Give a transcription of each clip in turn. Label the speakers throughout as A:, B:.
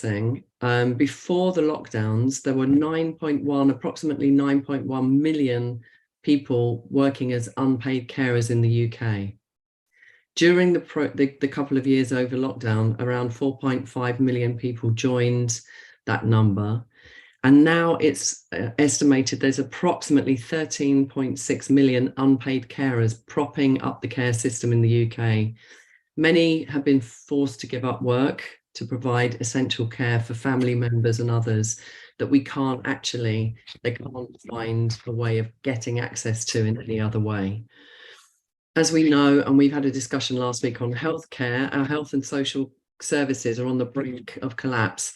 A: thing. Before the lockdowns, there were approximately 9.1 million people working as unpaid carers in the UK. During the couple of years over lockdown, around 4.5 million people joined that number. And now it's estimated there's approximately 13.6 million unpaid carers propping up the care system in the UK. Many have been forced to give up work to provide essential care for family members and others that they can't find a way of getting access to in any other way. As we know, and we've had a discussion last week on healthcare, our health and social services are on the brink of collapse.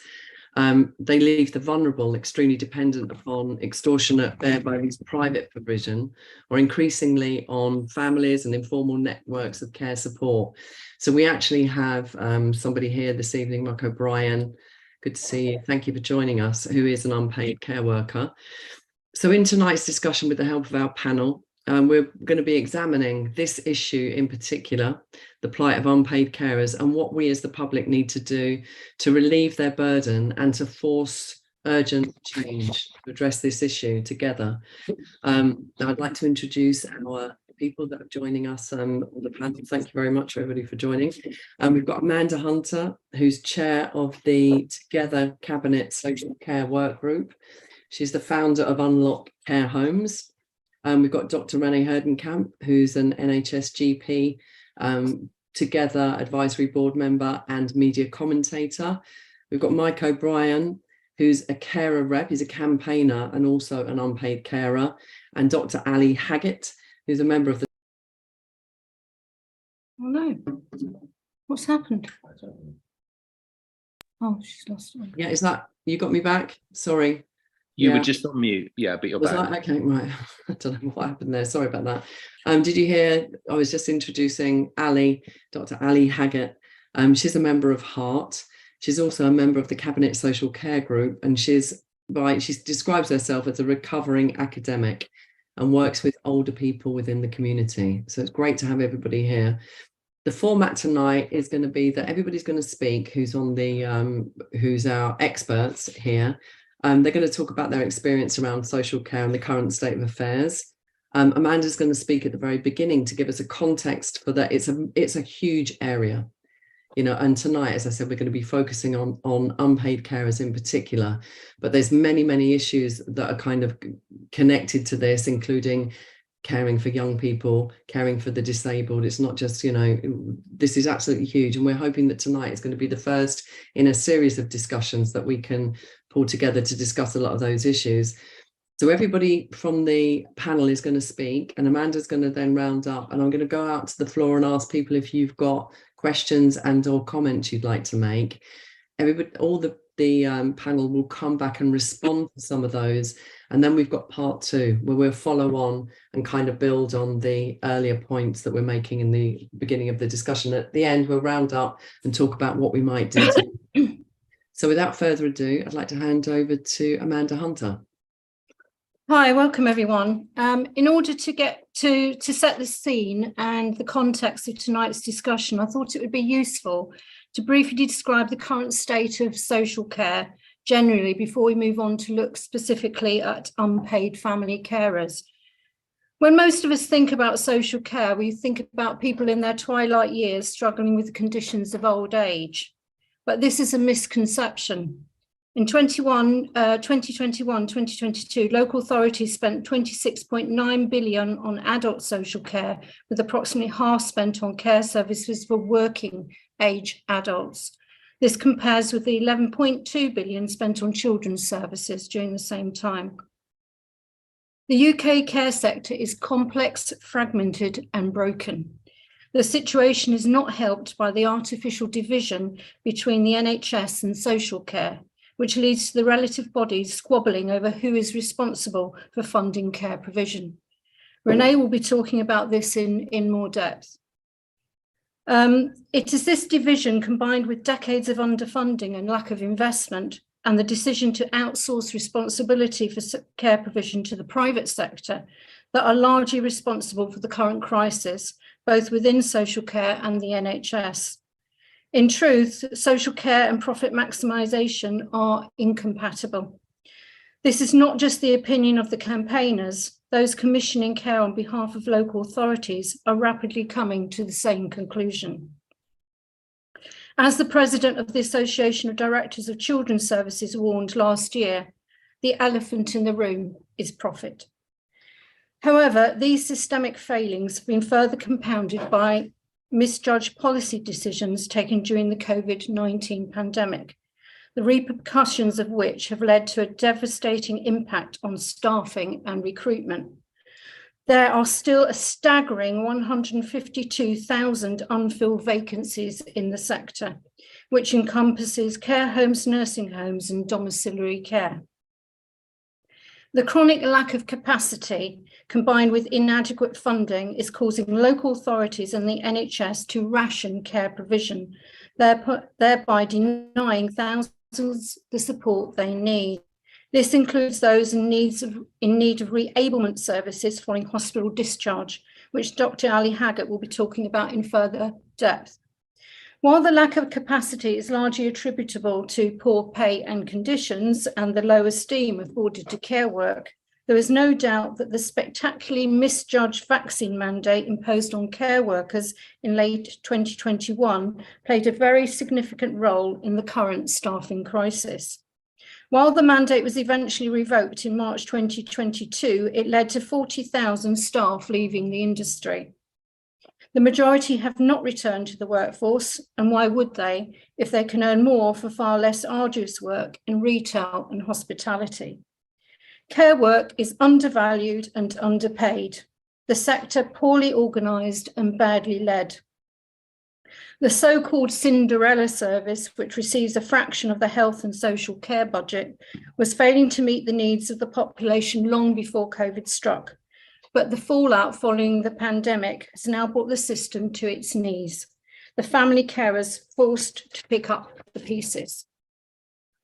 A: They leave the vulnerable extremely dependent upon extortionate bare-bones private provision, or increasingly on families and informal networks of care support. So we actually have somebody here this evening, Mark O'Brien. Good to see you. Thank you for joining us, who is an unpaid care worker. So in tonight's discussion, with the help of our panel, we're going to be examining this issue in particular, the plight of unpaid carers, and what we as the public need to do to relieve their burden and to force urgent change to address this issue together. I'd like to introduce our people that are joining us on the panel. Thank you very much, everybody, for joining. We've got Amanda Hunter, who's chair of the Together Cabinet Social Care Work Group. She's the founder of Unlock Care Homes. We've got Dr. Renee Hoenderkamp, who's an NHS GP, Together Advisory Board member and media commentator. We've got Mike O'Brien, who's a carer rep, he's a campaigner and also an unpaid carer, and Dr. Ali Haggett, who's a member of the...
B: Oh no, what's happened? Oh, she's lost it.
A: Yeah, is that, you got me back? Sorry.
C: You were just on mute, yeah, but you're back.
A: Okay, right. I don't know what happened there. Sorry about that. Did you hear? I was just introducing Ali, Dr. Ali Haggett. She's a member of HEART. She's also a member of the Cabinet Social Care Group, and she describes herself as a recovering academic and works with older people within the community. So it's great to have everybody here. The format tonight is going to be that everybody's going to speak who's our experts here. They're going to talk about their experience around social care and the current state of affairs. Amanda's going to speak at the very beginning to give us a context for that. It's a huge area, and tonight, as I said, we're going to be focusing on unpaid carers in particular, but there's many issues that are kind of connected to this, including caring for young people, caring for the disabled. It's not just, this is absolutely huge. And we're hoping that tonight is going to be the first in a series of discussions that we can pull together to discuss a lot of those issues. So everybody from the panel is going to speak, and Amanda's going to then round up, and I'm going to go out to the floor and ask people if you've got questions and or comments you'd like to make. All the panel will come back and respond to some of those. And then we've got part two, where we'll follow on and kind of build on the earlier points that we're making in the beginning of the discussion. At the end, we'll round up and talk about what we might do. So without further ado, I'd like to hand over to Amanda Hunter.
B: Hi, welcome everyone. In order to get to set the scene and the context of tonight's discussion, I thought it would be useful to briefly describe the current state of social care generally before we move on to look specifically at unpaid family carers. When most of us think about social care, we think about people in their twilight years struggling with the conditions of old age. But this is a misconception. In 2021-2022, local authorities spent 26.9 billion on adult social care, with approximately half spent on care services for working age adults. This compares with the 11.2 billion spent on children's services during the same time. The UK care sector is complex, fragmented, and broken. The situation is not helped by the artificial division between the NHS and social care, which leads to the relative bodies squabbling over who is responsible for funding care provision. Renee will be talking about this in more depth. It is this division, combined with decades of underfunding and lack of investment, and the decision to outsource responsibility for care provision to the private sector, that are largely responsible for the current crisis, both within social care and the NHS. In truth, social care and profit maximisation are incompatible. This is not just the opinion of the campaigners. Those commissioning care on behalf of local authorities are rapidly coming to the same conclusion. As the president of the Association of Directors of Children's Services warned last year, the elephant in the room is profit. However, these systemic failings have been further compounded by misjudged policy decisions taken during the COVID-19 pandemic, the repercussions of which have led to a devastating impact on staffing and recruitment. There are still a staggering 152,000 unfilled vacancies in the sector, which encompasses care homes, nursing homes, and domiciliary care. The chronic lack of capacity, combined with inadequate funding, is causing local authorities and the NHS to ration care provision, thereby denying thousands the support they need. This includes those in need of reablement services following hospital discharge, which Dr. Ali Haggett will be talking about in further depth. While the lack of capacity is largely attributable to poor pay and conditions and the low esteem afforded to care work, there is no doubt that the spectacularly misjudged vaccine mandate imposed on care workers in late 2021 played a very significant role in the current staffing crisis. While the mandate was eventually revoked in March 2022, it led to 40,000 staff leaving the industry. The majority have not returned to the workforce, and why would they, if they can earn more for far less arduous work in retail and hospitality? Care work is undervalued and underpaid, the sector poorly organised and badly led. The so-called Cinderella service, which receives a fraction of the health and social care budget, was failing to meet the needs of the population long before COVID struck. But the fallout following the pandemic has now brought the system to its knees. The family carers forced to pick up the pieces.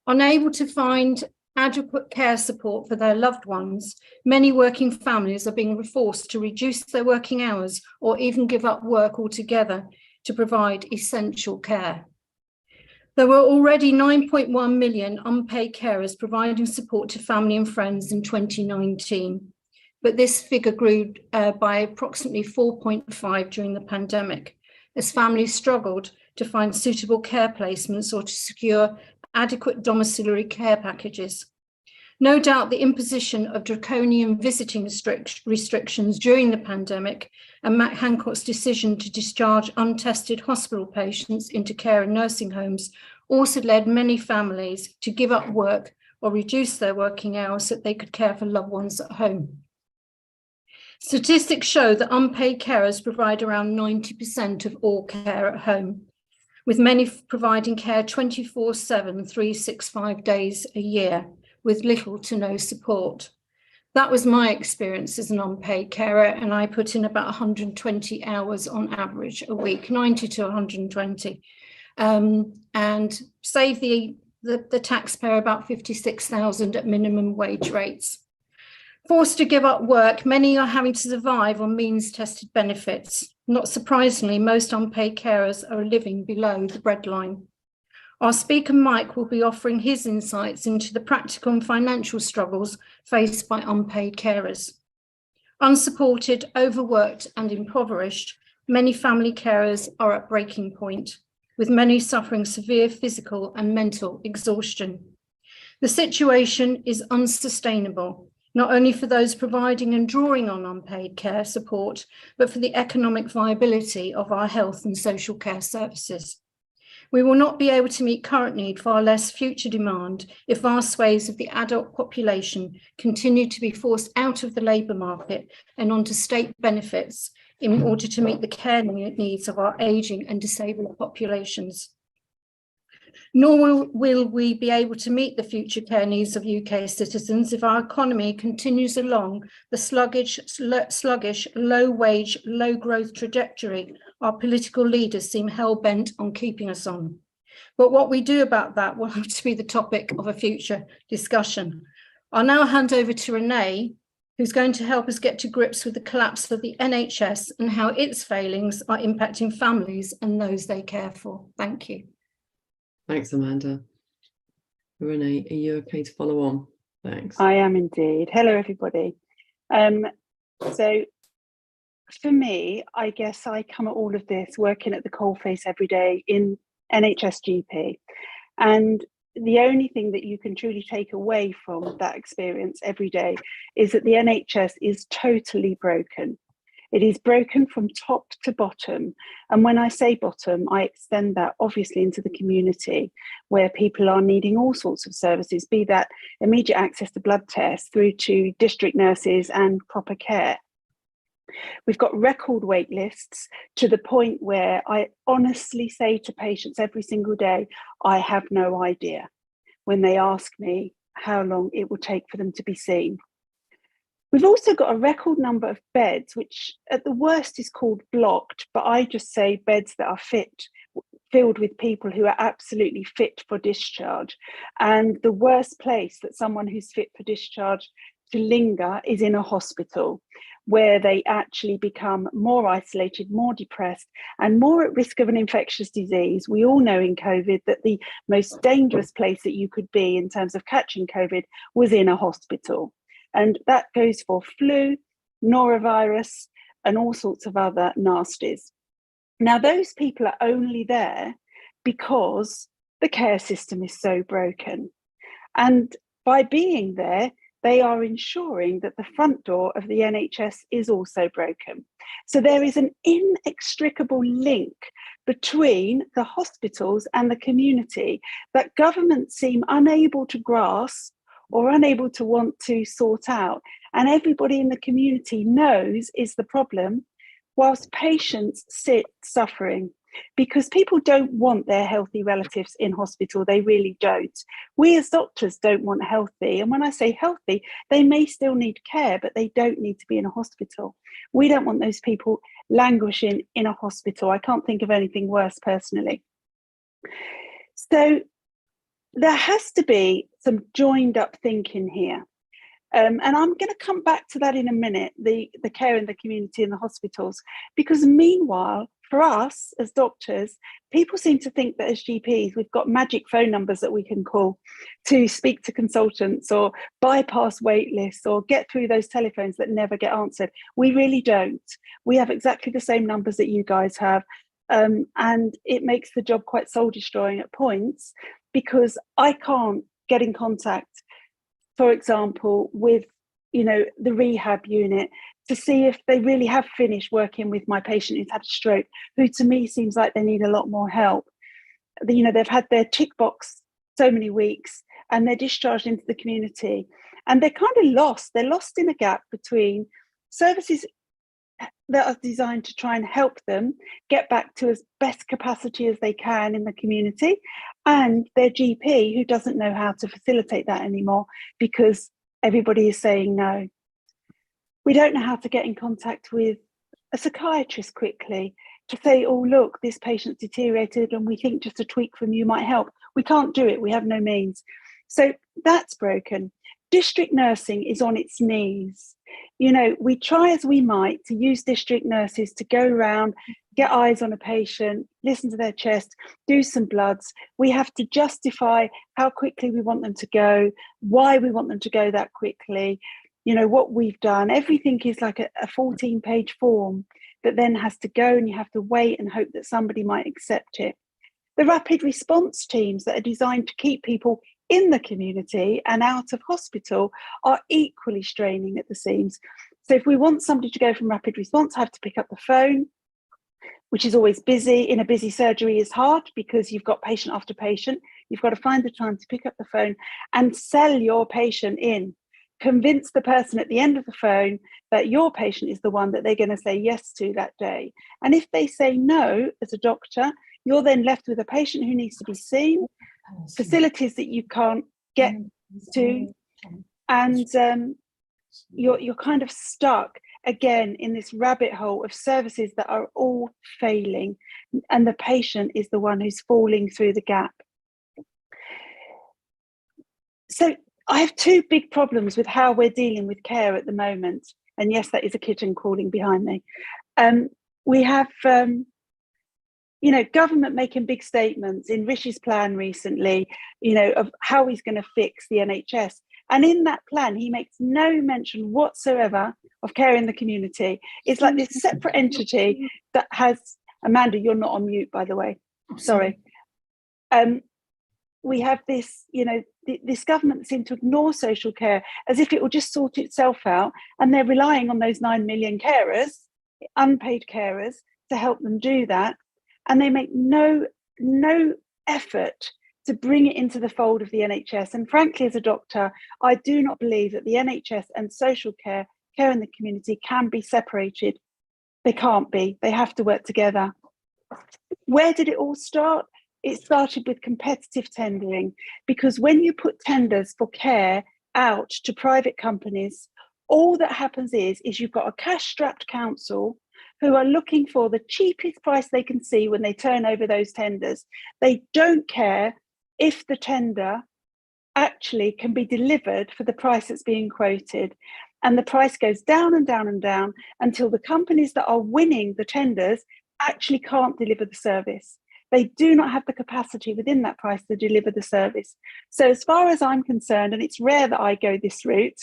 B: Unable to find adequate care support for their loved ones, many working families are being forced to reduce their working hours or even give up work altogether to provide essential care. There were already 9.1 million unpaid carers providing support to family and friends in 2019, but this figure grew by approximately 4.5 during the pandemic, as families struggled to find suitable care placements or to secure adequate domiciliary care packages. No doubt the imposition of draconian visiting restrictions during the pandemic and Matt Hancock's decision to discharge untested hospital patients into care and nursing homes also led many families to give up work or reduce their working hours so that they could care for loved ones at home. Statistics show that unpaid carers provide around 90% of all care at home, with many providing care 24/7, 365 days a year, with little to no support. That was my experience as an unpaid carer, and I put in about 120 hours on average a week, 90 to 120, and save the taxpayer about 56,000 at minimum wage rates. Forced to give up work, many are having to survive on means-tested benefits. Not surprisingly, most unpaid carers are living below the breadline. Our speaker, Mike, will be offering his insights into the practical and financial struggles faced by unpaid carers. Unsupported, overworked, and impoverished, many family carers are at breaking point, with many suffering severe physical and mental exhaustion. The situation is unsustainable, not only for those providing and drawing on unpaid care support, but for the economic viability of our health and social care services. We will not be able to meet current need, far less future demand, if vast swathes of the adult population continue to be forced out of the labour market and onto state benefits in order to meet the care needs of our ageing and disabled populations. Nor will we be able to meet the future care needs of UK citizens if our economy continues along the sluggish, low-wage, low-growth trajectory our political leaders seem hell-bent on keeping us on. But what we do about that will have to be the topic of a future discussion. I'll now hand over to Renee, who's going to help us get to grips with the collapse of the NHS and how its failings are impacting families and those they care for. Thank you.
A: Thanks, Amanda. Renee, are you okay to follow on? Thanks.
D: I am indeed. Hello, everybody. So for me, I guess I come at all of this working at the coalface every day in NHS GP. And the only thing that you can truly take away from that experience every day is that the NHS is totally broken. It is broken from top to bottom. And when I say bottom, I extend that obviously into the community where people are needing all sorts of services, be that immediate access to blood tests through to district nurses and proper care. We've got record wait lists to the point where I honestly say to patients every single day, I have no idea when they ask me how long it will take for them to be seen. We've also got a record number of beds, which at the worst is called blocked, but I just say beds that are filled with people who are absolutely fit for discharge. And the worst place that someone who's fit for discharge to linger is in a hospital, where they actually become more isolated, more depressed, and more at risk of an infectious disease. We all know in COVID that the most dangerous place that you could be in terms of catching COVID was in a hospital. And that goes for flu, norovirus, and all sorts of other nasties. Now, those people are only there because the care system is so broken. And by being there, they are ensuring that the front door of the NHS is also broken. So there is an inextricable link between the hospitals and the community that governments seem unable to grasp or unable to want to sort out. And everybody in the community knows is the problem, whilst patients sit suffering. Because people don't want their healthy relatives in hospital, they really don't. We as doctors don't want healthy. And when I say healthy, they may still need care, but they don't need to be in a hospital. We don't want those people languishing in a hospital. I can't think of anything worse personally. So there has to be some joined up thinking here. And I'm going to come back to that in a minute, the care in the community and the hospitals, because meanwhile, for us as doctors, people seem to think that as GPs, we've got magic phone numbers that we can call to speak to consultants or bypass wait lists or get through those telephones that never get answered. We really don't. We have exactly the same numbers that you guys have. And it makes the job quite soul destroying at points, because I can't get in contact, for example, with the rehab unit to see if they really have finished working with my patient who's had a stroke, who to me seems like they need a lot more help. They've had their tick box so many weeks and they're discharged into the community, and they're kind of lost. They're lost in a gap between services that are designed to try and help them get back to as best capacity as they can in the community, and their GP who doesn't know how to facilitate that anymore because everybody is saying no. We don't know how to get in contact with a psychiatrist quickly to say, oh, look, this patient's deteriorated and we think just a tweak from you might help. We can't do it. We have no means. So that's broken. District nursing is on its knees. We try as we might to use district nurses to go around, get eyes on a patient, listen to their chest, do some bloods. We have to justify how quickly we want them to go, why we want them to go that quickly, what we've done. Everything is like a 14-page form that then has to go, and you have to wait and hope that somebody might accept it. The rapid response teams that are designed to keep people in the community and out of hospital are equally straining at the seams. So if we want somebody to go from rapid response, I have to pick up the phone, which is always busy. In a busy surgery is hard because you've got patient after patient. You've got to find the time to pick up the phone and sell your patient in. Convince the person at the end of the phone that your patient is the one that they're going to say yes to that day. And if they say no, as a doctor, you're then left with a patient who needs to be seen, facilities that you can't get to, and you're kind of stuck again in this rabbit hole of services that are all failing, and the patient is the one who's falling through the gap. So I have two big problems with how we're dealing with care at the moment. And yes, that is a kitten crawling behind me. We have, government making big statements in Rishi's plan recently, of how he's going to fix the NHS. And in that plan, he makes no mention whatsoever of care in the community. It's like this separate entity that has, Amanda, you're not on mute, by the way. Sorry. We have this, this government seems to ignore social care as if it will just sort itself out. And they're relying on those 9 million carers, unpaid carers, to help them do that. And they make no effort to bring it into the fold of the NHS. And frankly, as a doctor, I do not believe that the NHS and social care in the community can be separated. They can't be. They have to work together. Where did it all start? It started with competitive tendering, because when you put tenders for care out to private companies, all that happens is you've got a cash-strapped council who are looking for the cheapest price they can see when they turn over those tenders. They don't care if the tender actually can be delivered for the price that's being quoted. And the price goes down and down and down until the companies that are winning the tenders actually can't deliver the service. They do not have the capacity within that price to deliver the service. So as far as I'm concerned, and it's rare that I go this route,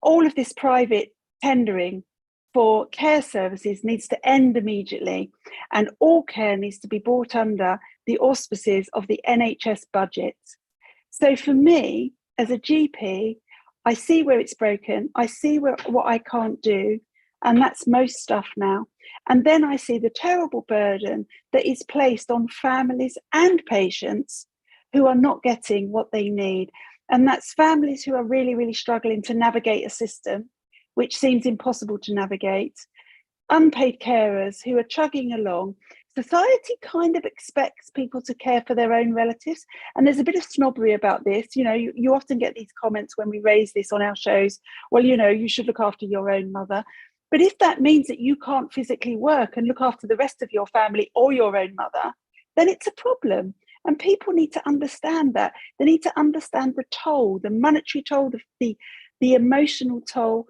D: all of this private tendering for care services needs to end immediately, and all care needs to be brought under the auspices of the NHS budget. So for me, as a GP, I see where it's broken, I see what I can't do, and that's most stuff now. And then I see the terrible burden that is placed on families and patients who are not getting what they need. And that's families who are really, really struggling to navigate a system which seems impossible to navigate, unpaid carers who are chugging along. Society kind of expects people to care for their own relatives. And there's a bit of snobbery about this. You often get these comments when we raise this on our shows. Well, you should look after your own mother. But if that means that you can't physically work and look after the rest of your family or your own mother, then it's a problem. And people need to understand that. They need to understand the toll, the monetary toll, the emotional toll,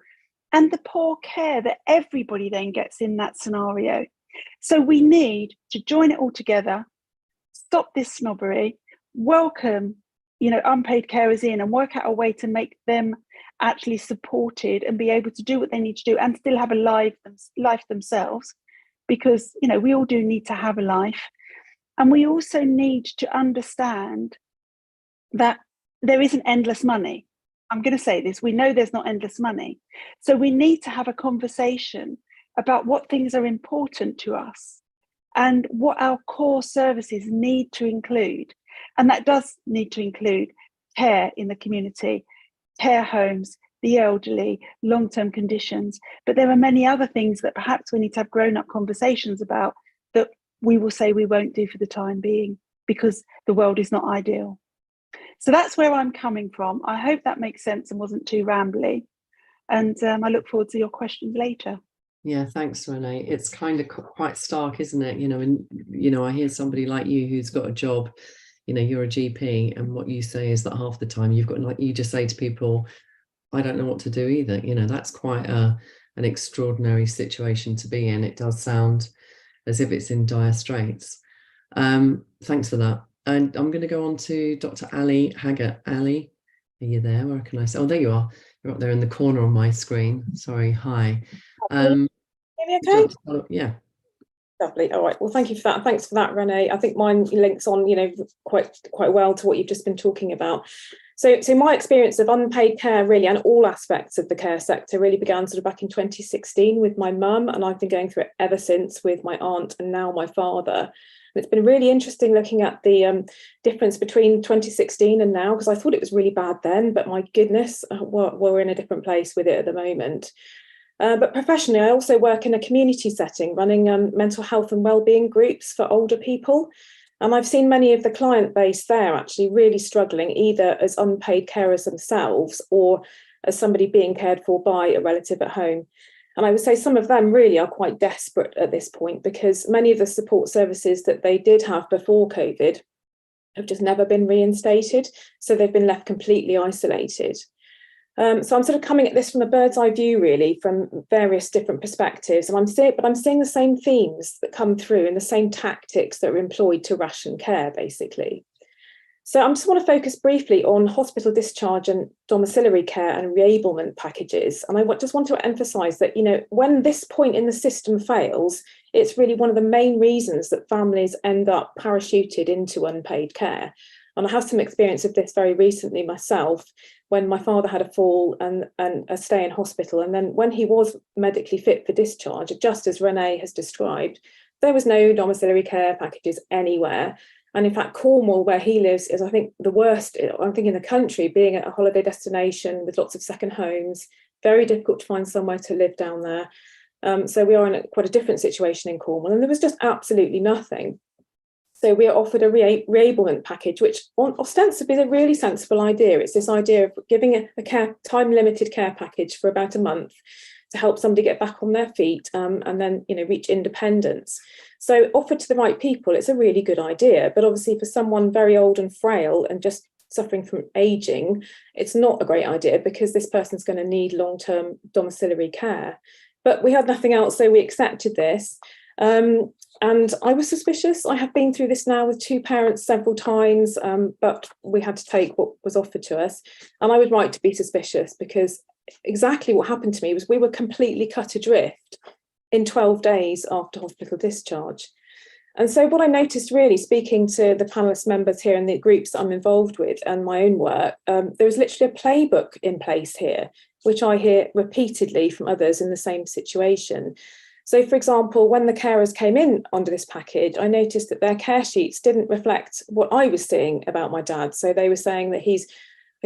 D: and the poor care that everybody then gets in that scenario. So we need to join it all together, stop this snobbery, welcome, unpaid carers in, and work out a way to make them actually supported and be able to do what they need to do and still have a life themselves, because we all do need to have a life. And we also need to understand that there isn't endless money. I'm going to say this, we know there's not endless money. So we need to have a conversation about what things are important to us and what our core services need to include. And that does need to include care in the community, care homes, the elderly, long-term conditions. But there are many other things that perhaps we need to have grown-up conversations about that we will say we won't do for the time being because the world is not ideal. So that's where I'm coming from. I hope that makes sense and wasn't too rambly. And I look forward to your questions later.
A: Yeah, thanks, Renee. It's kind of quite stark, isn't it? And I hear somebody like you who's got a job, you're a GP, and what you say is that half the time you've got, like you just say to people, I don't know what to do either. That's quite an extraordinary situation to be in. It does sound as if it's in dire straits. Thanks for that. And I'm going to go on to Dr. Ali Haggett. Ali, are you there? Where can I say? Oh, there you are. You're up there in the corner on my screen. Sorry. Hi.
E: Hear me okay?
A: Yeah.
E: Lovely. All right. Well, thank you for that. Thanks for that, Renee. I think mine links on, quite well to what you've just been talking about. So my experience of unpaid care really, and all aspects of the care sector, really began sort of back in 2016 with my mum, and I've been going through it ever since with my aunt and now my father. It's been really interesting looking at the difference between 2016 and now, because I thought it was really bad then, but my goodness, we're in a different place with it at the moment. But professionally, I also work in a community setting, running mental health and wellbeing groups for older people. And I've seen many of the client base there actually really struggling, either as unpaid carers themselves or as somebody being cared for by a relative at home. And I would say some of them really are quite desperate at this point, because many of the support services that they did have before COVID have just never been reinstated. So they've been left completely isolated. So I'm sort of coming at this from a bird's eye view, really, from various different perspectives. And I'm seeing the same themes that come through and the same tactics that are employed to ration care, basically. So I just want to focus briefly on hospital discharge and domiciliary care and reablement packages. And I just want to emphasise that, when this point in the system fails, it's really one of the main reasons that families end up parachuted into unpaid care. And I have some experience of this very recently myself, when my father had a fall and a stay in hospital. And then when he was medically fit for discharge, just as Renee has described, there was no domiciliary care packages anywhere. And in fact, Cornwall, where he lives, is, I think, the worst, I think, in the country, being a holiday destination with lots of second homes, very difficult to find somewhere to live down there. So we are in quite a different situation in Cornwall, and there was just absolutely nothing. So we are offered a reablement package, which ostensibly is a really sensible idea. It's this idea of giving a time-limited care package for about a month to help somebody get back on their feet and then, reach independence. So offered to the right people, it's a really good idea. But obviously for someone very old and frail and just suffering from ageing, it's not a great idea, because this person's going to need long-term domiciliary care. But we had nothing else, so we accepted this. And I was suspicious. I have been through this now with two parents several times, but we had to take what was offered to us. And I was right to be suspicious, because exactly what happened to me was we were completely cut adrift in 12 days after hospital discharge. And so what I noticed, really, speaking to the panelist members here and the groups that I'm involved with and my own work, there was literally a playbook in place here, which I hear repeatedly from others in the same situation. So, for example, when the carers came in under this package, I noticed that their care sheets didn't reflect what I was seeing about my dad. So they were saying that he's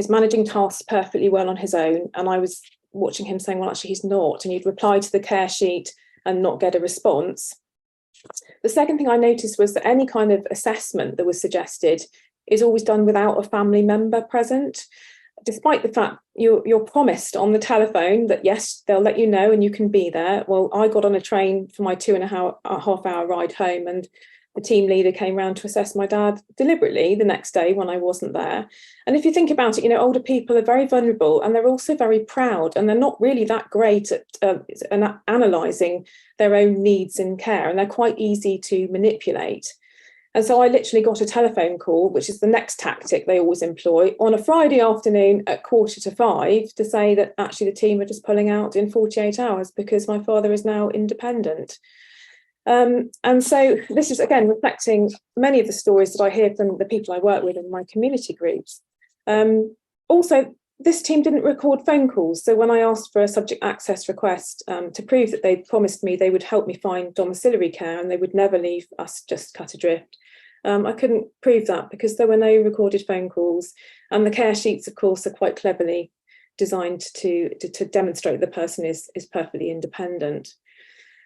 E: managing tasks perfectly well on his own. And I was watching him saying, well, actually, he's not. And you'd reply to the care sheet and not get a response. The second thing I noticed was that any kind of assessment that was suggested is always done without a family member present, despite the fact you're promised on the telephone that, yes, they'll let you know and you can be there. Well, I got on a train for my 2.5 hour ride home, and the team leader came round to assess my dad deliberately the next day when I wasn't there. And if you think about it, older people are very vulnerable, and they're also very proud, and they're not really that great at analysing their own needs in care, and they're quite easy to manipulate. And so I literally got a telephone call, which is the next tactic they always employ, on a Friday afternoon at 4:45 to say that actually the team are just pulling out in 48 hours because my father is now independent. And so this is, again, reflecting many of the stories that I hear from the people I work with in my community groups. Also, this team didn't record phone calls. So when I asked for a subject access request to prove that they promised me they would help me find domiciliary care and they would never leave us just cut adrift, I couldn't prove that because there were no recorded phone calls. And the care sheets, of course, are quite cleverly designed to demonstrate the person is perfectly independent.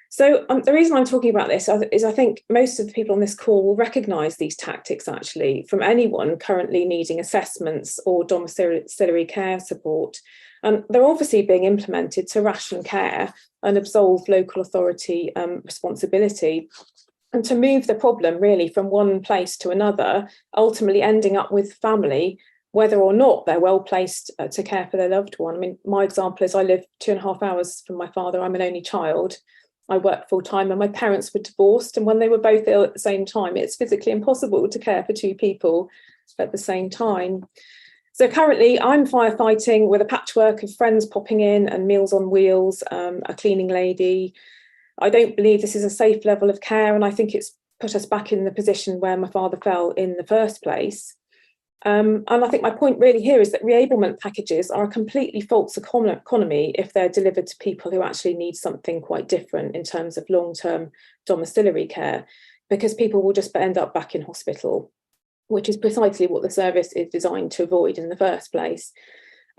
E: So the reason I'm talking about this is I think most of the people on this call will recognise these tactics, actually, from anyone currently needing assessments or domiciliary care support. And they're obviously being implemented to ration care and absolve local authority responsibility, and to move the problem really from one place to another, ultimately ending up with family, whether or not they're well placed to care for their loved one. I mean, my example is I live 2.5 hours from my father. I'm an only child. I work full time, and my parents were divorced. And when they were both ill at the same time, it's physically impossible to care for two people at the same time. So currently I'm firefighting with a patchwork of friends popping in and Meals on Wheels, a cleaning lady. I don't believe this is a safe level of care. And I think it's put us back in the position where my father fell in the first place. And I think my point really here is that reablement packages are a completely false economy if they're delivered to people who actually need something quite different in terms of long-term domiciliary care, because people will just end up back in hospital, which is precisely what the service is designed to avoid in the first place.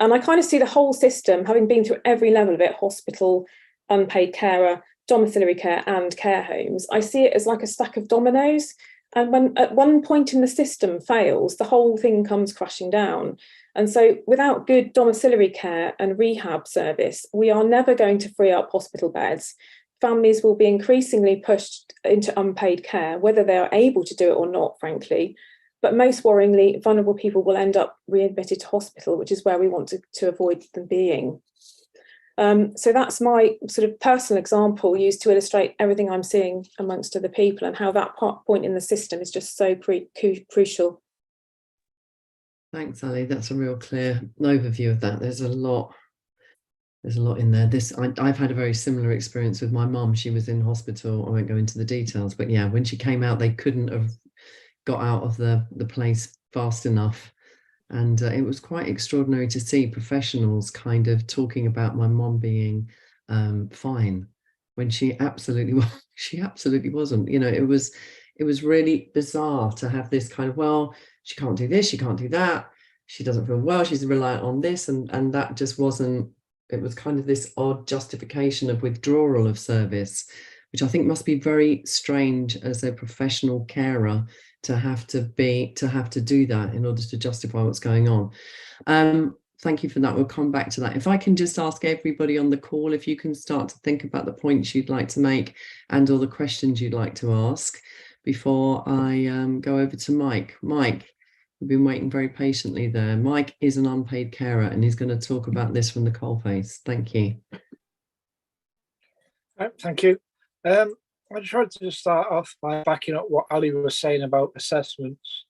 E: And I kind of see the whole system, having been through every level of it, hospital, unpaid carer, domiciliary care and care homes, I see it as like a stack of dominoes. And when at one point in the system fails, the whole thing comes crashing down. And so without good domiciliary care and rehab service, we are never going to free up hospital beds. Families will be increasingly pushed into unpaid care, whether they are able to do it or not, frankly. But most worryingly, vulnerable people will end up readmitted to hospital, which is where we want to avoid them being. So that's my sort of personal example used to illustrate everything I'm seeing amongst other people and how that point in the system is just so crucial.
A: Thanks, Ali. That's a real clear overview of that. There's a lot in there. I've had a very similar experience with my mum. She was in hospital. I won't go into the details, but yeah, when she came out, they couldn't have got out of the place fast enough. And it was quite extraordinary to see professionals kind of talking about my mom being fine when she absolutely wasn't. You know, it was really bizarre to have this kind of, well, she can't do this, she can't do that, she doesn't feel well, she's reliant on this, and that just wasn't. It was kind of this odd justification of withdrawal of service, which I think must be very strange as a professional carer to have to do that in order to justify what's going on. Thank you for that. We'll come back to that. If I can just ask everybody on the call, if you can start to think about the points you'd like to make and or the questions you'd like to ask before I go over to Mike. Mike, we've been waiting very patiently there. Mike is an unpaid carer and he's going to talk about this from the coalface. Thank you.
F: Thank you. I just wanted to just start off by backing up what Ali was saying about assessments,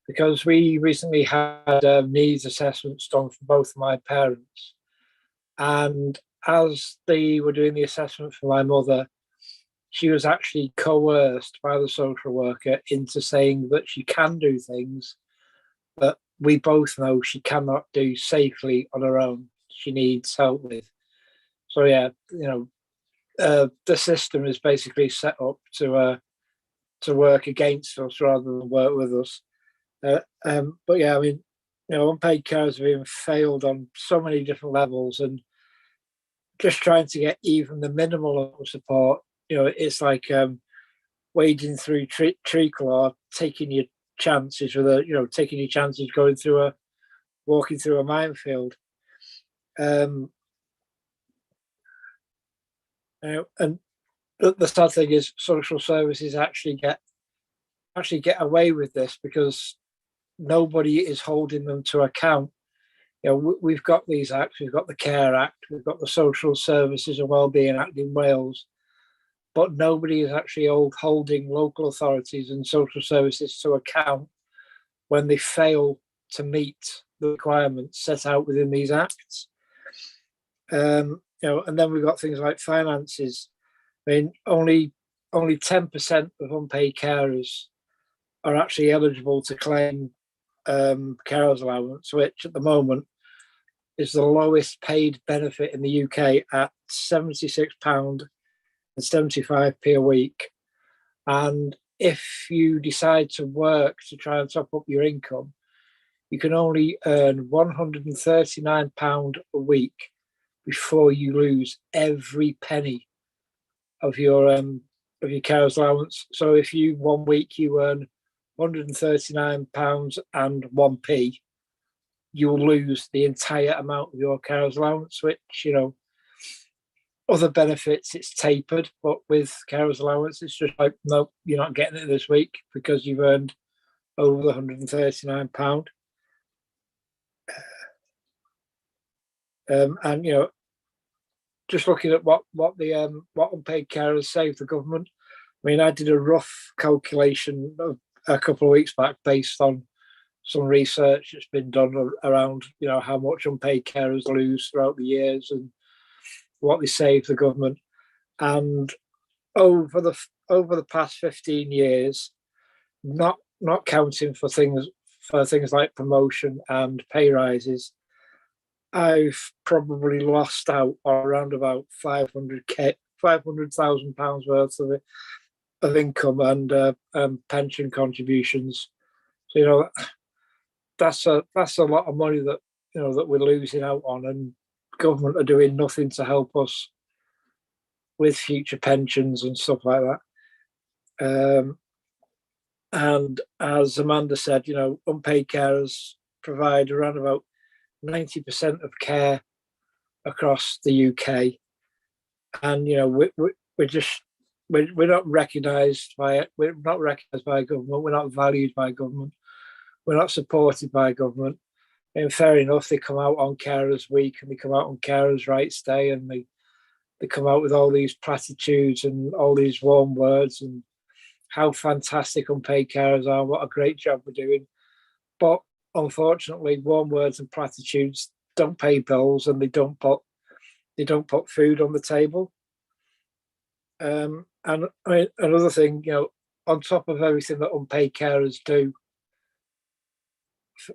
F: because we recently had needs assessments done for both of my parents. And as they were doing the assessment for my mother, she was actually coerced by the social worker into saying that she can do things that we both know she cannot do safely on her own. She needs help with. So yeah, you know, the system is basically set up to work against us rather than work with us. But yeah, I mean, you know, unpaid carers have been failed on so many different levels, and just trying to get even the minimal of support, you know, it's like wading through treacle or taking your chances walking through a minefield. And the sad thing is, social services actually get away with this because nobody is holding them to account. You know, we've got these acts, we've got the Care Act, we've got the Social Services and Wellbeing Act in Wales, but nobody is actually holding local authorities and social services to account when they fail to meet the requirements set out within these acts. You know, and then we've got things like finances. I mean, only 10% of unpaid carers are actually eligible to claim carers allowance, which at the moment is the lowest paid benefit in the UK at £76.75 a week. And if you decide to work to try and top up your income, you can only earn £139 a week before you lose every penny of your carers allowance. So if you 1 week you earn £139 and 1p, you'll lose the entire amount of your carers allowance, which, you know, other benefits it's tapered, but with carers allowance it's just like, no, you're not getting it this week because you've earned over the £139. And you know, just looking at what unpaid carers save the government. I mean, I did a rough calculation a couple of weeks back based on some research that's been done around, you know, how much unpaid carers lose throughout the years and what they save the government. And over the past 15 years, not counting for things like promotion and pay rises, I've probably lost out on around about £500,000 worth of income and pension contributions. So, you know, that's a lot of money that, you know, that we're losing out on, and government are doing nothing to help us with future pensions and stuff like that. And as Amanda said, you know, unpaid carers provide around about 90% of care across the UK, and you know, we're not recognised by it. We're not recognised by government. We're not valued by government. we're not supported by government. And fair enough, they come out on Carers Week and they come out on Carers Rights Day, and they come out with all these platitudes and all these warm words and how fantastic unpaid carers are, what a great job we're doing. But unfortunately, warm words and platitudes don't pay bills, and they don't put food on the table. And another thing, on top of everything that unpaid carers do,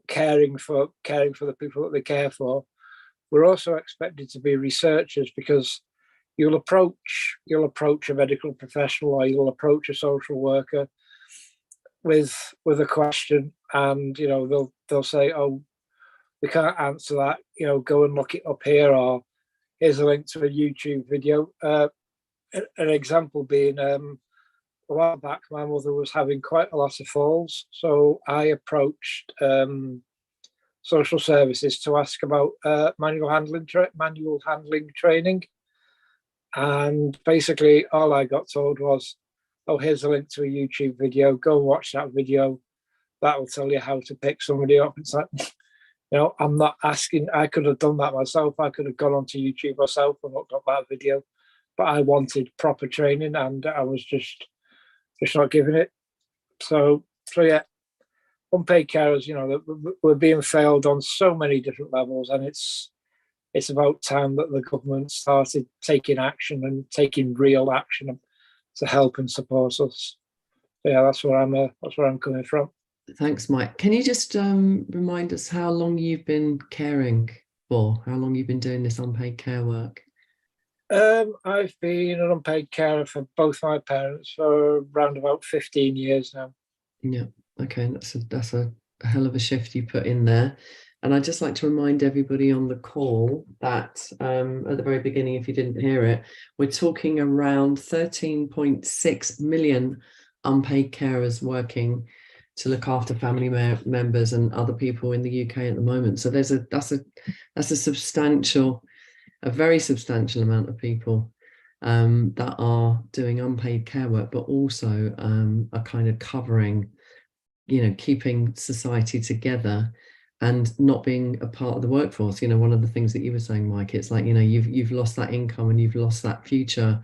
F: caring for the people that they care for, we're also expected to be researchers, because you'll approach a medical professional, or you'll approach a social worker with a question, and they'll say, "Oh, we can't answer that. Go and look it up here," or "Here's a link to a YouTube video." An example being, a while back, my mother was having quite a lot of falls, so I approached social services to ask about manual handling training, and basically all I got told was, "Oh, here's a link to a YouTube video. Go and watch that video. That will tell you how to pick somebody up." It's like, I'm not asking. I could have done that myself. I could have gone onto YouTube myself and looked up that video, but I wanted proper training, and I was just not giving it. So yeah, unpaid carers, we're being failed on so many different levels, and it's about time that the government started taking action, and taking real action to help and support us. So yeah, that's where I'm coming from.
A: Thanks, Mike. Can you just remind us how long you've been caring for? How long you've been doing this unpaid care work?
F: I've been an unpaid carer for both my parents for around about 15 years now.
A: Yeah. Okay, that's a hell of a shift you put in there. And I'd just like to remind everybody on the call that at the very beginning, if you didn't hear it, we're talking around 13.6 million unpaid carers working to look after family members and other people in the UK at the moment. So that's a very substantial amount of people that are doing unpaid care work, but also are kind of covering, keeping society together and not being a part of the workforce. One of the things that you were saying, Mike, it's like, you've lost that income, and you've lost that future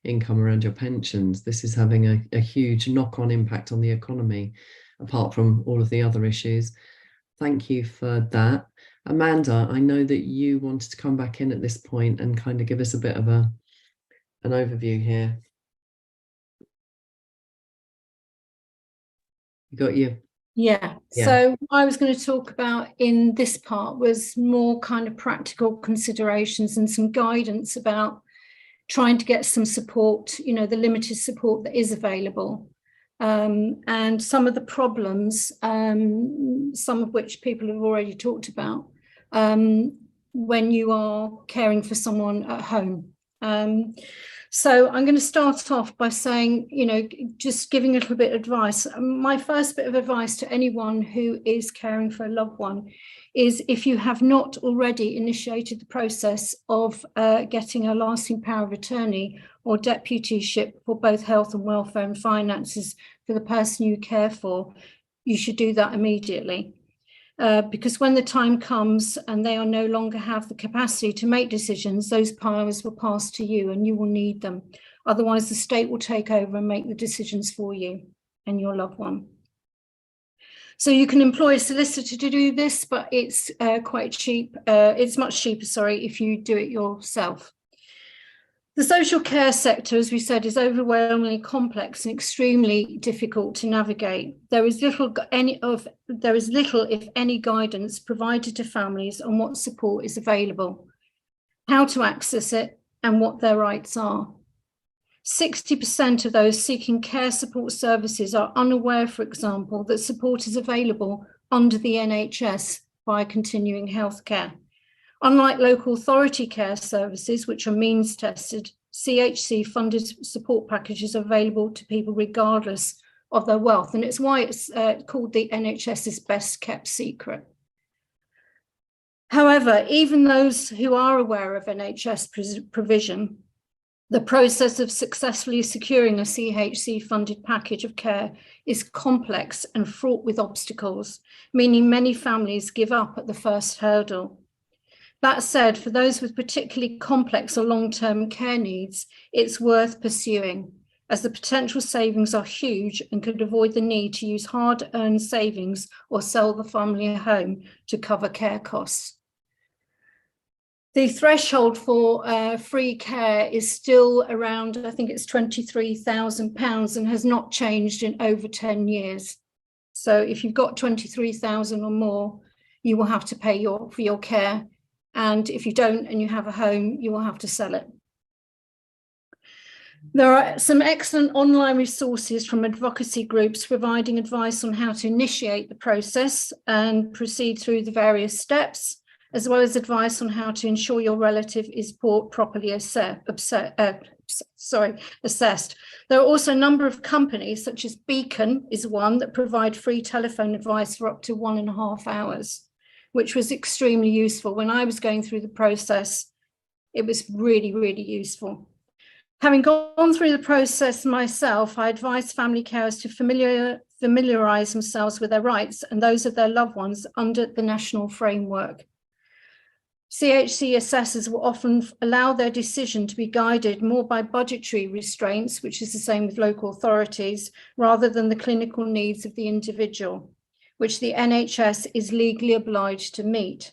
A: income around your pensions. This is having a huge knock-on impact on the economy, apart from all of the other issues. Thank you for that. Amanda, I know that you wanted to come back in at this point and kind of give us a bit of an overview here. You got you.
B: Yeah. So what I was going to talk about in this part was more kind of practical considerations and some guidance about trying to get some support, the limited support that is available. And some of the problems, some of which people have already talked about, when you are caring for someone at home. So I'm going to start off by saying, just giving a little bit of advice. My first bit of advice to anyone who is caring for a loved one is, if you have not already initiated the process of getting a lasting power of attorney or deputyship for both health and welfare and finances for the person you care for, you should do that immediately. Because when the time comes and they no longer have the capacity to make decisions, those powers will pass to you, and you will need them. Otherwise, the state will take over and make the decisions for you and your loved one. So you can employ a solicitor to do this, but it's quite cheap. It's much cheaper, if you do it yourself. The social care sector, as we said, is overwhelmingly complex and extremely difficult to navigate. There is little, if any, guidance provided to families on what support is available, how to access it, and what their rights are. 60% of those seeking care support services are unaware, for example, that support is available under the NHS via continuing healthcare. Unlike local authority care services, which are means tested, CHC funded support packages are available to people regardless of their wealth. And it's why it's called the NHS's best kept secret. However, even those who are aware of NHS provision The process of successfully securing a CHC-funded package of care is complex and fraught with obstacles, meaning many families give up at the first hurdle. That said, for those with particularly complex or long-term care needs, it's worth pursuing, as the potential savings are huge and could avoid the need to use hard-earned savings or sell the family home to cover care costs. The threshold for free care is still around, I think it's £23,000, and has not changed in over 10 years. So if you've got 23,000 or more, you will have to pay for your care. And if you don't and you have a home, you will have to sell it. There are some excellent online resources from advocacy groups providing advice on how to initiate the process and proceed through the various steps, as well as advice on how to ensure your relative is properly assessed. There are also a number of companies, such as Beacon is one, that provide free telephone advice for up to 1.5 hours, which was extremely useful. When I was going through the process, it was really, really useful. Having gone through the process myself, I advise family carers to familiarise themselves with their rights and those of their loved ones under the national framework. CHC assessors will often allow their decision to be guided more by budgetary restraints, which is the same with local authorities, rather than the clinical needs of the individual, which the NHS is legally obliged to meet.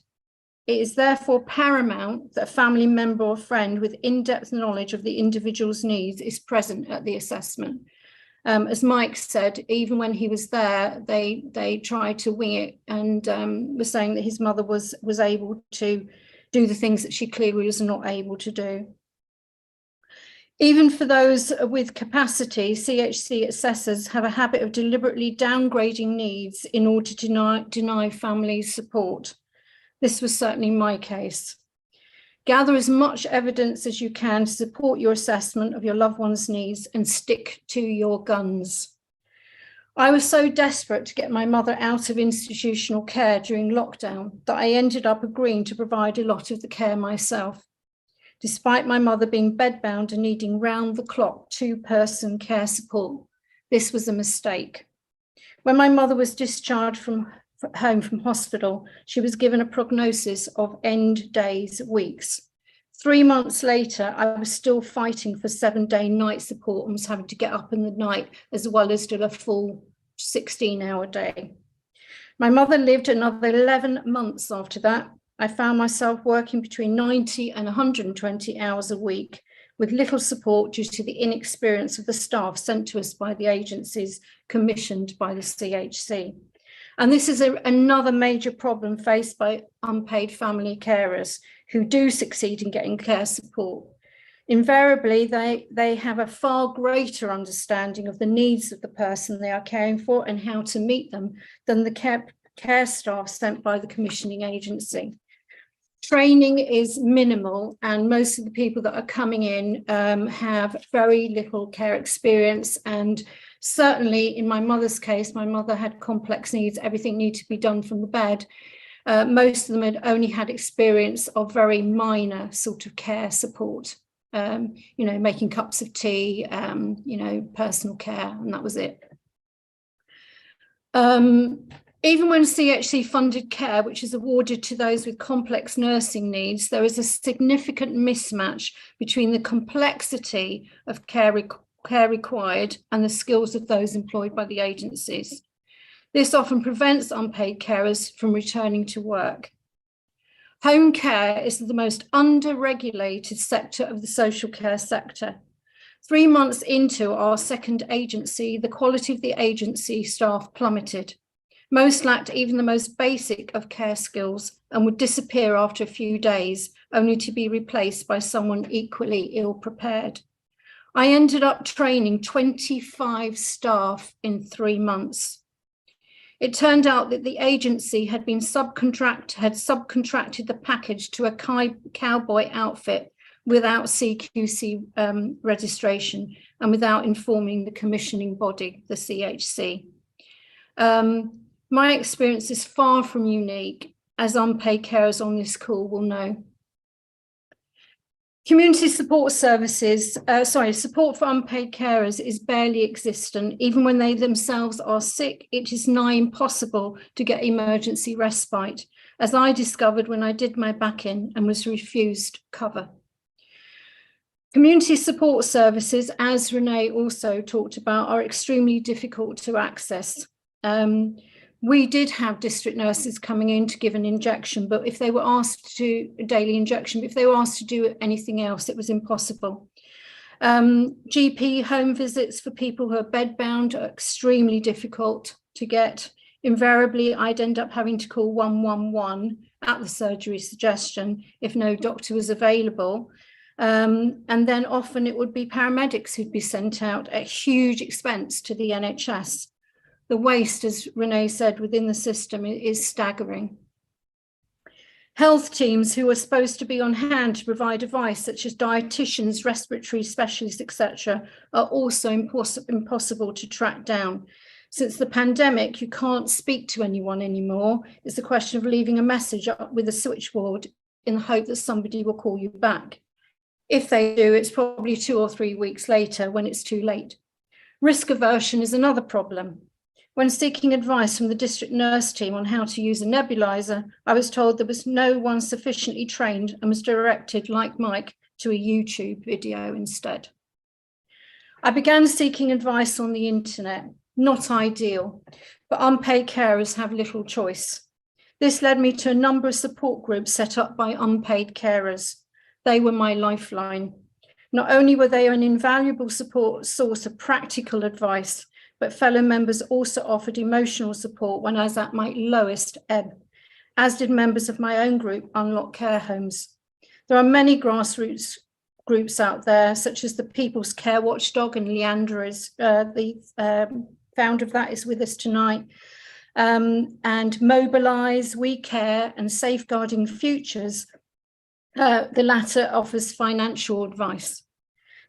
B: It is therefore paramount that a family member or friend with in-depth knowledge of the individual's needs is present at the assessment. As Mike said, even when he was there, they tried to wing it and was saying that his mother was able to do the things that she clearly was not able to do. Even for those with capacity, CHC assessors have a habit of deliberately downgrading needs in order to deny families support. This was certainly my case. Gather as much evidence as you can to support your assessment of your loved one's needs and stick to your guns. I was so desperate to get my mother out of institutional care during lockdown that I ended up agreeing to provide a lot of the care myself, despite my mother being bedbound and needing round-the-clock two-person care support. This was a mistake. When my mother was discharged home from hospital, she was given a prognosis of end days weeks. 3 months later, I was still fighting for 7-day night support and was having to get up in the night as well as do a full 16-hour day. My mother lived another 11 months after that. I found myself working between 90 and 120 hours a week with little support due to the inexperience of the staff sent to us by the agencies commissioned by the CHC. And this is another major problem faced by unpaid family carers who do succeed in getting care support. Invariably, they have a far greater understanding of the needs of the person they are caring for and how to meet them than the care staff sent by the commissioning agency. Training is minimal, and most of the people that are coming in have very little care experience. And certainly in my mother's case, my mother had complex needs, everything needed to be done from the bed. Most of them had only had experience of very minor sort of care support, making cups of tea, personal care, and that was it. Even when CHC funded care, which is awarded to those with complex nursing needs, there is a significant mismatch between the complexity of care required and the skills of those employed by the agencies. This often prevents unpaid carers from returning to work. Home care is the most under-regulated sector of the social care sector. 3 months into our second agency, the quality of the agency staff plummeted. Most lacked even the most basic of care skills and would disappear after a few days, only to be replaced by someone equally ill-prepared. I ended up training 25 staff in 3 months. It turned out that the agency had subcontracted the package to a cowboy outfit without CQC registration and without informing the commissioning body, the CHC. My experience is far from unique, as unpaid carers on this call will know. Community support services, support for unpaid carers is barely existent. Even when they themselves are sick, it is nigh impossible to get emergency respite, as I discovered when I did my back-in and was refused cover. Community support services, as Renee also talked about, are extremely difficult to access. We did have district nurses coming in to give an injection, but if they were asked to do a daily injection, but if they were asked to do anything else, it was impossible. GP home visits for people who are bedbound are extremely difficult to get. Invariably, I'd end up having to call 111 at the surgery suggestion if no doctor was available. And then often it would be paramedics who'd be sent out at huge expense to the NHS. The waste, as Renee said, within the system is staggering. Health teams who are supposed to be on hand to provide advice, such as dietitians, respiratory specialists, etc., are also impossible to track down. Since the pandemic, you can't speak to anyone anymore. It's a question of leaving a message up with a switchboard in the hope that somebody will call you back. If they do, it's probably 2 or 3 weeks later when it's too late. Risk aversion is another problem. When seeking advice from the district nurse team on how to use a nebulizer, I was told there was no one sufficiently trained and was directed, like Mike, to a YouTube video instead. I began seeking advice on the internet. Not ideal, but unpaid carers have little choice. This led me to a number of support groups set up by unpaid carers. They were my lifeline. Not only were they an invaluable support source of practical advice, but fellow members also offered emotional support when I was at my lowest ebb, as did members of my own group, Unlock Care Homes. There are many grassroots groups out there, such as the People's Care Watchdog, and Leandra is the founder of that is with us tonight, and Mobilise, We Care, and Safeguarding Futures. The latter offers financial advice.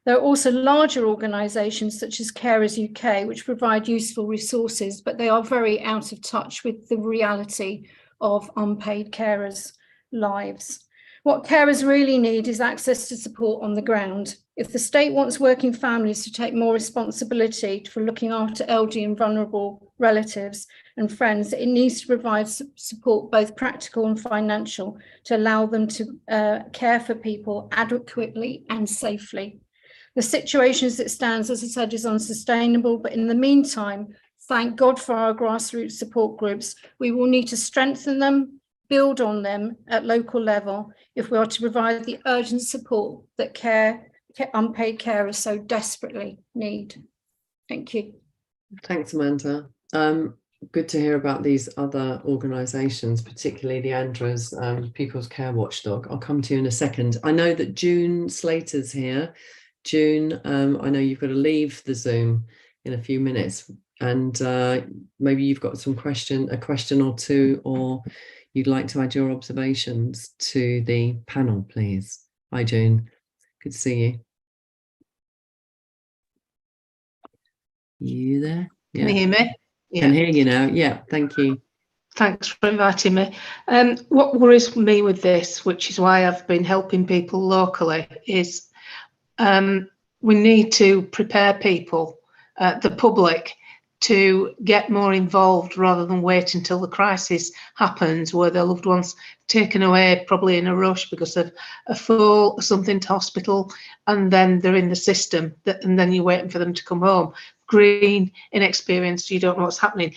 B: There are also larger organisations such as Carers UK, which provide useful resources, but they are very out of touch with the reality of unpaid carers' lives. What carers really need is access to support on the ground. If the state wants working families to take more responsibility for looking after elderly and vulnerable relatives and friends, it needs to provide support, both practical and financial, to allow them to care for people adequately and safely. The situation as it stands, as I said, is unsustainable, but in the meantime, thank God for our grassroots support groups. We will need to strengthen them, build on them at local level if we are to provide the urgent support that unpaid carers so desperately need. Thank you.
A: Thanks, Amanda. Good to hear about these other organisations, particularly Leandra's People's Care Watchdog. I'll come to you in a second. I know that June Slater's here. June, I know you've got to leave the Zoom in a few minutes, and maybe you've got a question or two, or you'd like to add your observations to the panel, please. Hi, June. Good to see you. You there? Yeah.
G: Can you hear me?
A: Yeah. Can hear you now. Yeah, thank you.
G: Thanks for inviting me. What worries me with this, which is why I've been helping people locally, is we need to prepare people, the public, to get more involved rather than wait until the crisis happens where their loved ones taken away, probably in a rush because of a fall or something, to hospital, and then they're in the system, and then you're waiting for them to come home. Green, inexperienced, you don't know what's happening.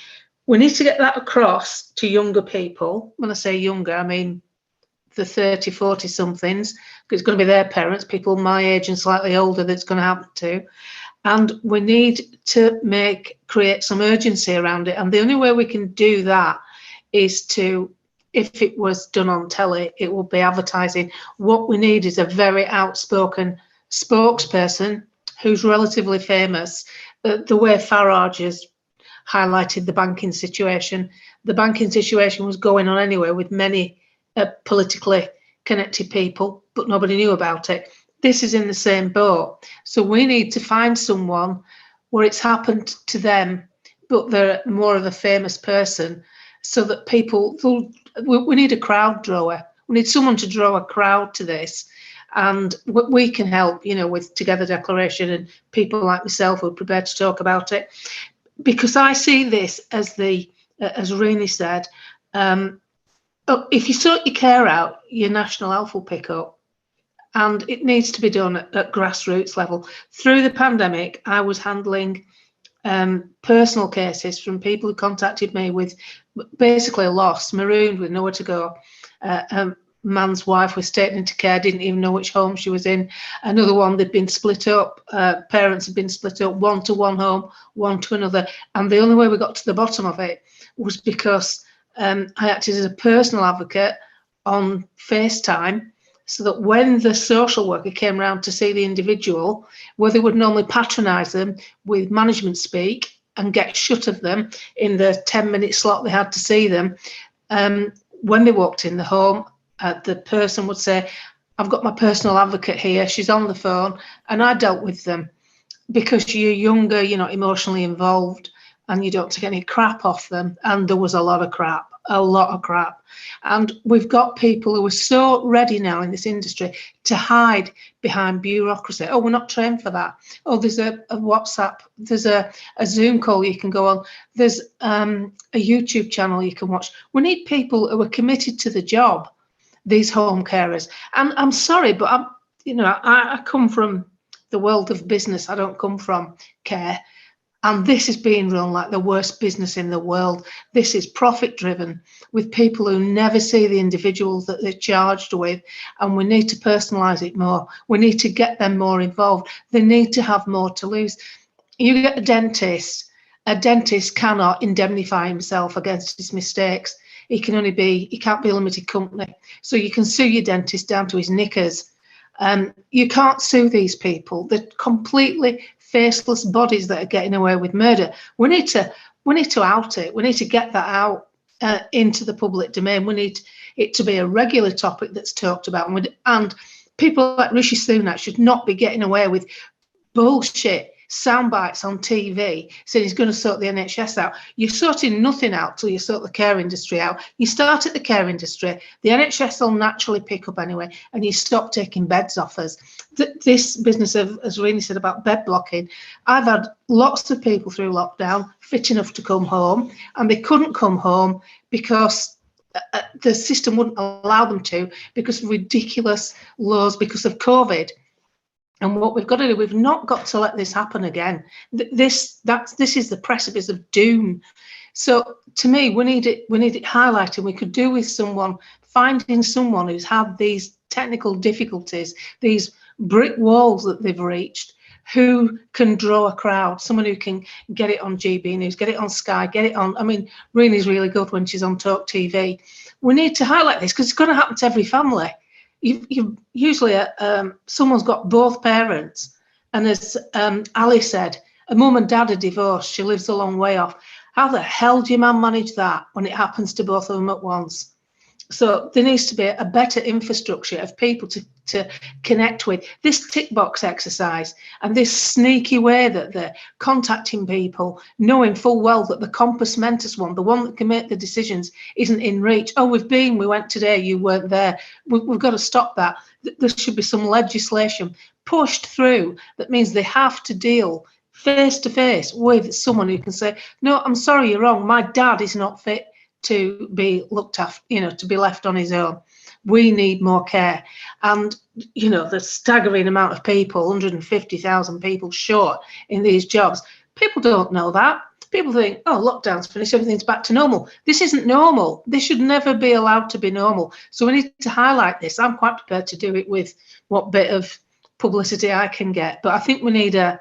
G: We need to get that across to younger people. When I say younger, I mean the 30, 40 somethings, because it's going to be their parents, people my age and slightly older, that's going to happen to. And we need to create some urgency around it. And the only way we can do that is to, if it was done on telly, it will be advertising. What we need is a very outspoken spokesperson who's relatively famous. The way Farage has highlighted the banking situation was going on anyway with many politically connected people, but nobody knew about it. This is in the same boat. So we need to find someone where it's happened to them, but they're more of a famous person, so that people, we need a crowd drawer. We need someone to draw a crowd to this. and we can help, you know, with Together Declaration and people like myself who are prepared to talk about it, because I see this as as Renee said, if you sort your care out, your national health will pick up. And it needs to be done at grassroots level. Through the pandemic, I was handling personal cases from people who contacted me with basically lost, marooned with nowhere to go. A man's wife was taken into care, didn't even know which home she was in. Another one, they'd been split up. Parents had been split up, one to one home, one to another. And the only way we got to the bottom of it was because I acted as a personal advocate on FaceTime, so that when the social worker came round to see the individual, where they would normally patronise them with management speak and get shut of them in the 10-minute slot they had to see them, when they walked in the home, the person would say, I've got my personal advocate here, she's on the phone, and I dealt with them. Because you're younger, you're not emotionally involved, and you don't take any crap off them. And there was a lot of crap. And we've got people who are so ready now in this industry to hide behind bureaucracy. Oh, we're not trained for that. Oh, there's a WhatsApp, there's a Zoom call you can go on, there's a YouTube channel you can watch. We need people who are committed to the job, these home carers. And I'm sorry, but I come from the world of business. I don't come from care. And this is being run like the worst business in the world. This is profit driven, with people who never see the individuals that they're charged with. And we need to personalise it more. We need to get them more involved. They need to have more to lose. You get a dentist cannot indemnify himself against his mistakes. He can't be a limited company. So you can sue your dentist down to his knickers. You can't sue these people. They're completely faceless bodies that are getting away with murder. We need to out it. We need to get that out into the public domain. We need it to be a regular topic that's talked about. And people like Rishi Sunak should not be getting away with bullshit sound bites on TV saying he's going to sort the NHS out. You're sorting nothing out till you sort the care industry out. You start at the care industry, the NHS will naturally pick up anyway, and you stop taking beds off us. This business of, as Renee said, about bed blocking, I've had lots of people through lockdown fit enough to come home, and they couldn't come home because the system wouldn't allow them to, because of ridiculous laws because of COVID. And what we've got to do, we've not got to let this happen again. This is the precipice of doom. So to me, we need it highlighted. We could do with finding someone who's had these technical difficulties, these brick walls that they've reached, who can draw a crowd, someone who can get it on GB News, get it on Sky, get it on, Renee's really good when she's on Talk TV. We need to highlight this because it's going to happen to every family. You've usually someone's got both parents, and as Ali said, a mum and dad are divorced. She lives a long way off. How the hell do you manage that when it happens to both of them at once? So there needs to be a better infrastructure of people to connect with. This tick box exercise and this sneaky way that they're contacting people, knowing full well that the compos mentis one, the one that can make the decisions, isn't in reach. Oh, we went today, you weren't there. We've got to stop that. There should be some legislation pushed through that means they have to deal face to face with someone who can say, no, I'm sorry, you're wrong. My dad is not fit to be looked after, to be left on his own. We need more care. And, the staggering amount of people, 150,000 people short in these jobs, people don't know that. People think, oh, lockdown's finished, everything's back to normal. This isn't normal. This should never be allowed to be normal. So we need to highlight this. I'm quite prepared to do it with what bit of publicity I can get. But I think we need a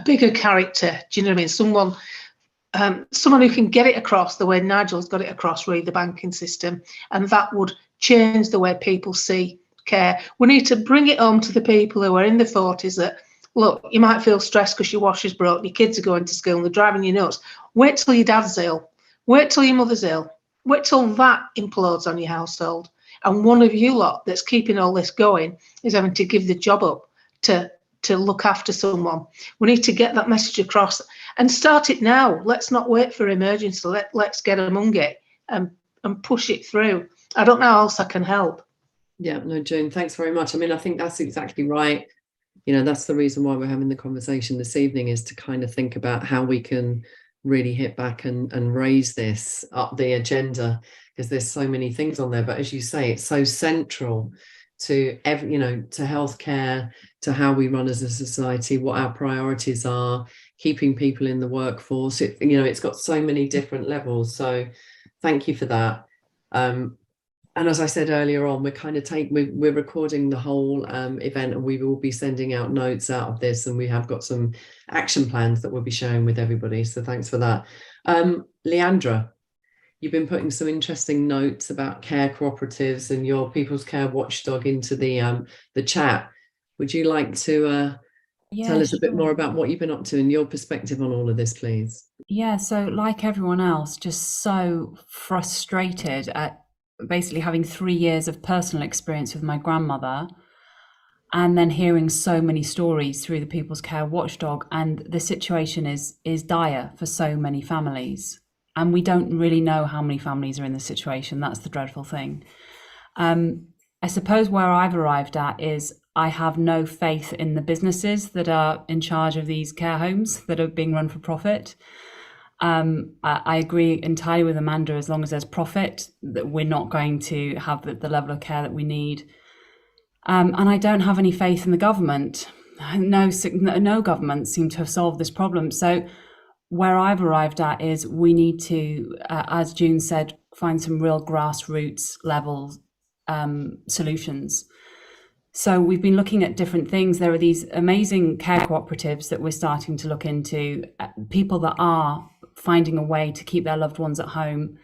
G: bigger character. Do you know what I mean? Someone who can get it across the way Nigel's got it across, read the banking system, and that would change the way people see care. We need to bring it home to the people who are in their 40s that, look, you might feel stressed because your washer's broke, your kids are going to school and they're driving you nuts. Wait till your dad's ill. Wait till your mother's ill. Wait till that implodes on your household. And one of you lot that's keeping all this going is having to give the job up to look after someone. We need to get that message across and start it now. Let's not wait for emergency. Let's get among it and push it through. I don't know how else I can help.
A: Yeah, no, June, thanks very much. I mean, I think that's exactly right. You know, that's the reason why we're having the conversation this evening, is to kind of think about how we can really hit back and raise this up the agenda, because there's so many things on there. But as you say, it's so central to every, you know, to healthcare, to how we run as a society, what our priorities are, keeping people in the workforce. It, you know, it's got so many different levels. So thank you for that. And as I said earlier on, we're recording the whole event, and we will be sending out notes out of this, and we have got some action plans that we'll be sharing with everybody. So thanks for that. Leandra, you've been putting some interesting notes about care cooperatives and your People's Care Watchdog into the chat. Would you like to tell us a bit more about what you've been up to and your perspective on all of this, please?
H: Yeah, so like everyone else, just so frustrated at basically having 3 years of personal experience with my grandmother, and then hearing so many stories through the People's Care Watchdog, and the situation is dire for so many families, and we don't really know how many families are in this situation. That's the dreadful thing. I suppose where I've arrived at is I have no faith in the businesses that are in charge of these care homes that are being run for profit. I agree entirely with Amanda. As long as there's profit, that we're not going to have the level of care that we need. And I don't have any faith in the government. No government seems to have solved this problem. So where I've arrived at is we need to, as June said, find some real grassroots level solutions. So we've been looking at different things. There are these amazing care cooperatives that we're starting to look into, people that are finding a way to keep their loved ones at home.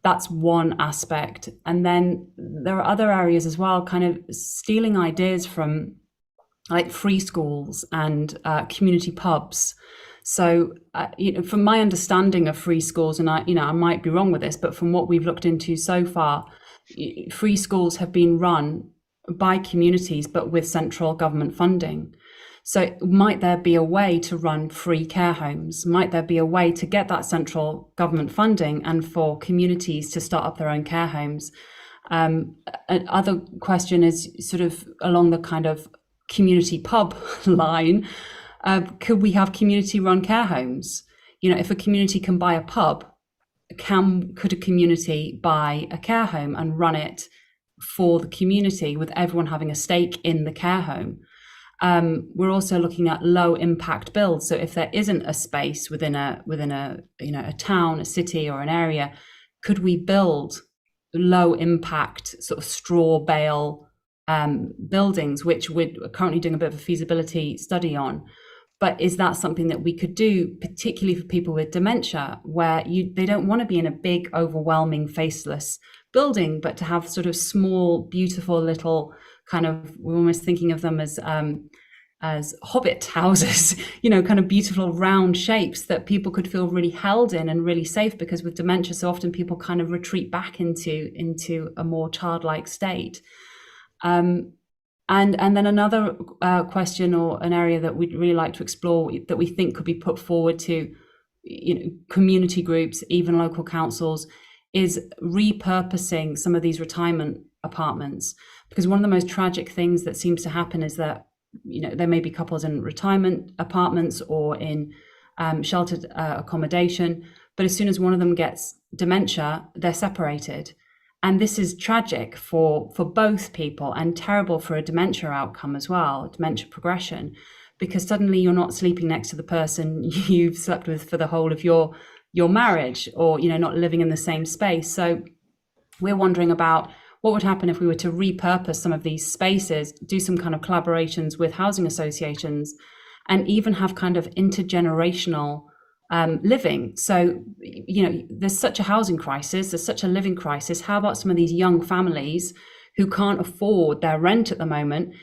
H: That's one aspect. And then there are other areas as well, kind of stealing ideas from like free schools and community pubs. So, from my understanding of free schools, and I might be wrong with this, but from what we've looked into so far, free schools have been run by communities, but with central government funding. So might there be a way to run free care homes? Might there be a way to get that central government funding and for communities to start up their own care homes? Another question is sort of along the kind of community pub line. Could we have community run care homes? You know, if a community can buy a pub, could a community buy a care home and run it for the community with everyone having a stake in the care home? We're also looking at low impact builds. So if there isn't a space within a a town, a city, or an area, could we build low impact sort of straw bale buildings, which we're currently doing a bit of a feasibility study on? But is that something that we could do, particularly for people with dementia, where they don't want to be in a big, overwhelming, faceless building, but to have sort of small, beautiful little kind of, we're almost thinking of them as hobbit houses, kind of beautiful round shapes that people could feel really held in and really safe, because with dementia, so often people kind of retreat back into a more childlike state. And then another question, or an area that we'd really like to explore that we think could be put forward to community groups, even local councils, is repurposing some of these retirement apartments. Because one of the most tragic things that seems to happen is that there may be couples in retirement apartments or in sheltered accommodation, but as soon as one of them gets dementia, they're separated. And this is tragic for both people, and terrible for a dementia outcome as well, dementia progression, because suddenly you're not sleeping next to the person you've slept with for the whole of your marriage, or not living in the same space. So we're wondering about what would happen if we were to repurpose some of these spaces, do some kind of collaborations with housing associations, and even have kind of intergenerational living. So, there's such a housing crisis, there's such a living crisis. How about some of these young families who can't afford their rent at the moment,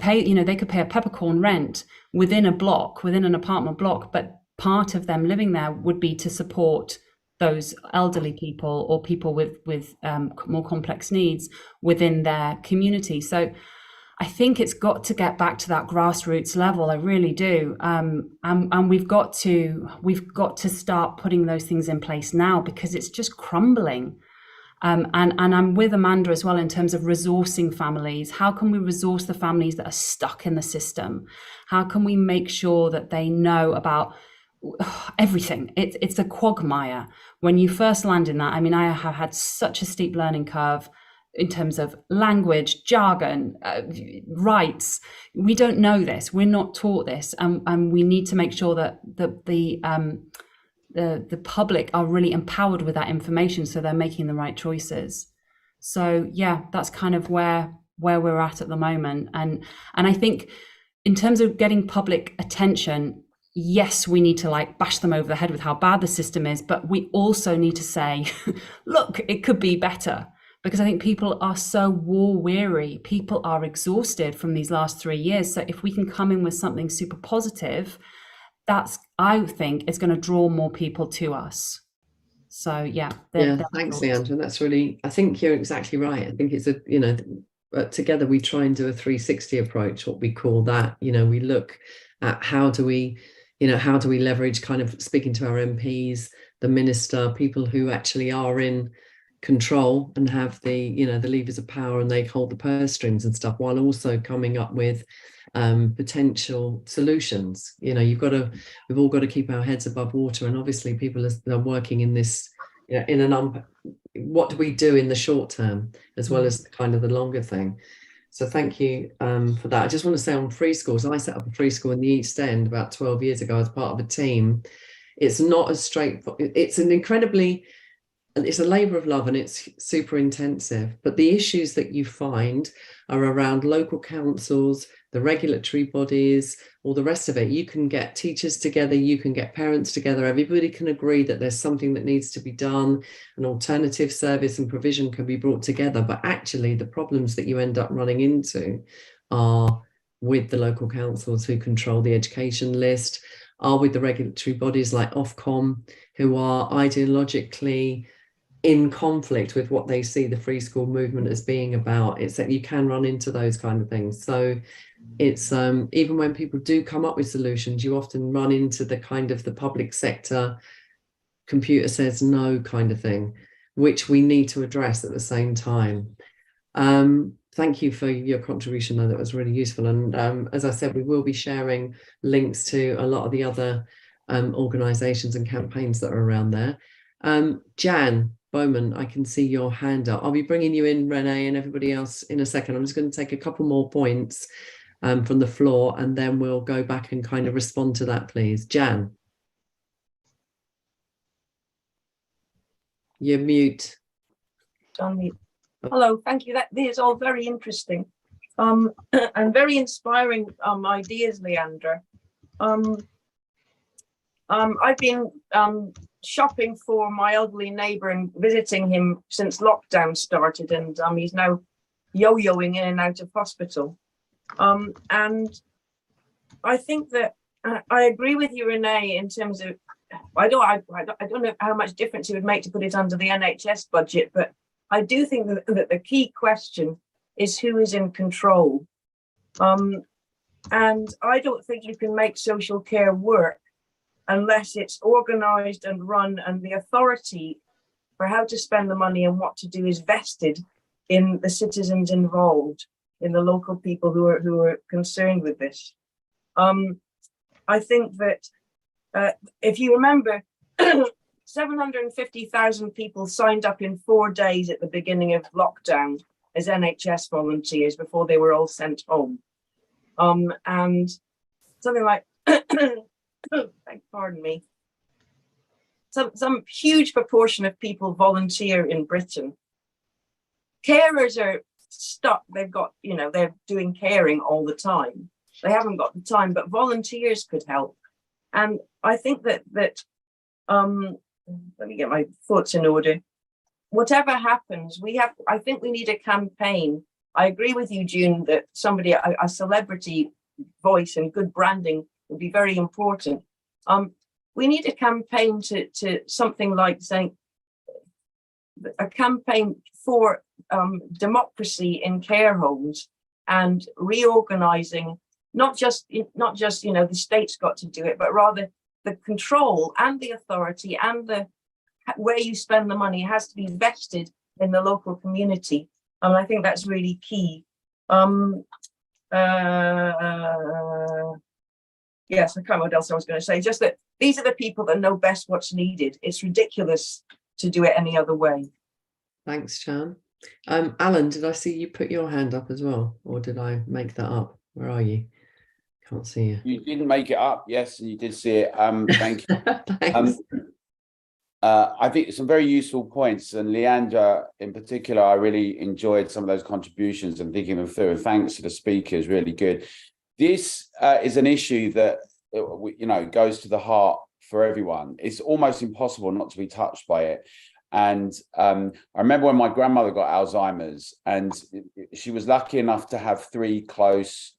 H: they could pay a peppercorn rent within an apartment block, but part of them living there would be to support those elderly people or people with more complex needs within their community. So I think it's got to get back to that grassroots level. I really do. And we've got to start putting those things in place now, because it's just crumbling. And I'm with Amanda as well in terms of resourcing families. How can we resource the families that are stuck in the system? How can we make sure that they know about everything? It's a quagmire. When you first land in that, I mean, I have had such a steep learning curve in terms of language, jargon, rights. We don't know this. We're not taught this, and we need to make sure that the public are really empowered with that information, so they're making the right choices. So yeah, that's kind of where we're at the moment. And I think in terms of getting public attention, yes, we need to like bash them over the head with how bad the system is, but we also need to say, look, it could be better. Because I think people are so war weary, people are exhausted from these last 3 years. So if we can come in with something super positive, that's, I think, is going to draw more people to us. So yeah.
A: Thanks, Leandra. That's really, I think you're exactly right. I think it's together we try and do a 360 approach, what we call that. We look at how do we leverage, kind of speaking to our MPs, the minister, people who actually are in control and have the levers of power, and they hold the purse strings and stuff, while also coming up with potential solutions. We've all got to keep our heads above water, and obviously people are working in this what do we do in the short term as well as kind of the longer thing. So thank you for that. I just want to say on free schools, I set up a free school in the East End about 12 years ago as part of a team. It's not as straightforward. It's a labour of love, and it's super intensive. But the issues that you find are around local councils, the regulatory bodies, all the rest of it. You can get teachers together, you can get parents together, everybody can agree that there's something that needs to be done, an alternative service and provision can be brought together. But actually the problems that you end up running into are with the local councils who control the education list, are with the regulatory bodies like Ofcom, who are ideologically in conflict with what they see the free school movement as being about. It's that you can run into those kind of things. So it's even when people do come up with solutions, you often run into the kind of the public sector computer says no kind of thing, which we need to address at the same time. Thank you for your contribution, though. That was really useful. And as I said, we will be sharing links to a lot of the other organisations and campaigns that are around there. Jan Bowman, I can see your hand up. I'll be bringing you in, Renee, and everybody else in a second. I'm just going to take a couple more points from the floor, and then we'll go back and kind of respond to that, please. Jan. You're mute.
I: Hello, thank you. That is all very interesting and very inspiring ideas, Leandra. I've been shopping for my elderly neighbour and visiting him since lockdown started, and he's now yo-yoing in and out of hospital. And I think that I agree with you, Renee, in terms of I don't know how much difference it would make to put it under the NHS budget, but I do think that the key question is who is in control. And I don't think you can make social care work unless it's organised and run, and the authority for how to spend the money and what to do is vested in the citizens involved, in the local people who are concerned with this. I think that if you remember, 750,000 people signed up in 4 days at the beginning of lockdown as NHS volunteers before they were all sent home. And something like, pardon me, some huge proportion of people volunteer in Britain. Carers are stuck. They've got, they're doing caring all the time. They haven't got the time, but volunteers could help. And I think that let me get my thoughts in order. Whatever happens, I think we need a campaign. I agree with you, June, that a celebrity voice and good branding would be very important. We need a campaign to something like saying a campaign for democracy in care homes and reorganizing, not just the state's got to do it, but rather the control and the authority and the where you spend the money has to be vested in the local community. And I think that's really key. Yes, I can't remember what else I was going to say. Just that these are the people that know best what's needed. It's ridiculous to do it any other way.
A: Thanks, Chan. Alan, did I see you put your hand up as well, or did I make that up? Where are you? Can't see you.
J: You didn't make it up, yes, and you did see it. Thank you.
A: Thanks.
J: I think some very useful points, and Leandra in particular, I really enjoyed some of those contributions and thinking them through. And thanks to the speakers, really good. This is an issue that goes to the heart for everyone. It's almost impossible not to be touched by it. And I remember when my grandmother got Alzheimer's, and she was lucky enough to have 3 close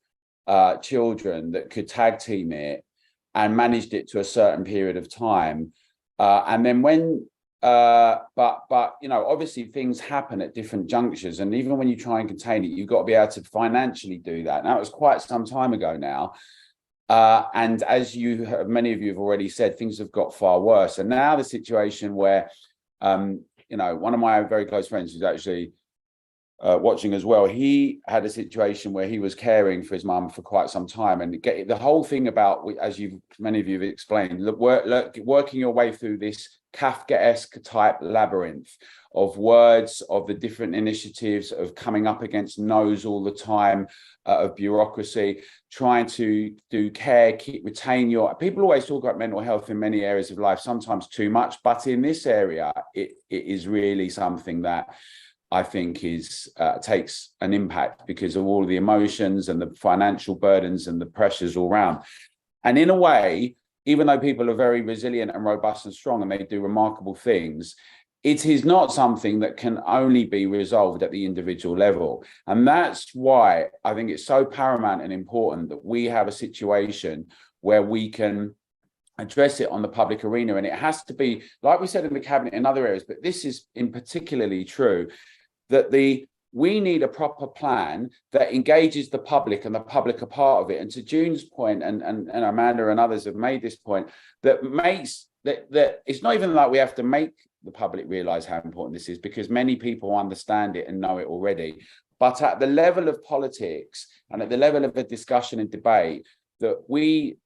J: children that could tag team it and managed it to a certain period of time. And then when, obviously things happen at different junctures. And even when you try and contain it, you've got to be able to financially do that. Now, it was quite some time ago now. And as many of you have already said, things have got far worse. And now the situation where, one of my very close friends who's actually watching as well, he had a situation where he was caring for his mum for quite some time, and the whole thing about, as many of you have explained, working your way through this Kafkaesque type labyrinth of words, of the different initiatives, of coming up against no's all the time, of bureaucracy, trying to do care, retain your. People always talk about mental health in many areas of life, sometimes too much, but in this area, it is really something that I think takes an impact because of all the emotions and the financial burdens and the pressures all around. And in a way, even though people are very resilient and robust and strong and they do remarkable things, it is not something that can only be resolved at the individual level. And that's why I think it's so paramount and important that we have a situation where we can address it on the public arena. And it has to be, like we said in the cabinet in other areas, but this is in particularly true, that we need a proper plan that engages the public and the public are part of it. And to June's point, and Amanda and others have made this point, that makes that it's not even like we have to make the public realize how important this is, because many people understand it and know it already. But at the level of politics and at the level of a discussion and debate, that we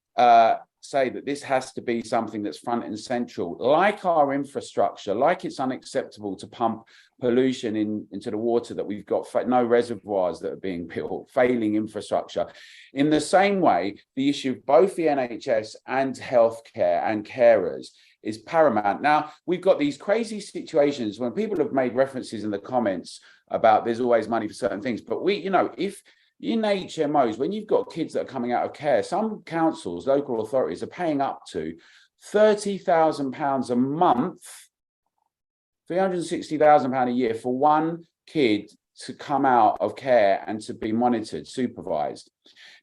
J: say that this has to be something that's front and central, like our infrastructure, like it's unacceptable to pump pollution into the water, that we've got no reservoirs that are being built, failing infrastructure. In the same way, the issue of both the NHS and healthcare and carers is paramount. Now, we've got these crazy situations when people have made references in the comments about there's always money for certain things, but if in HMOs, when you've got kids that are coming out of care, some councils, local authorities are paying up to £30,000 a month, £360,000 a year for one kid to come out of care and to be monitored, supervised.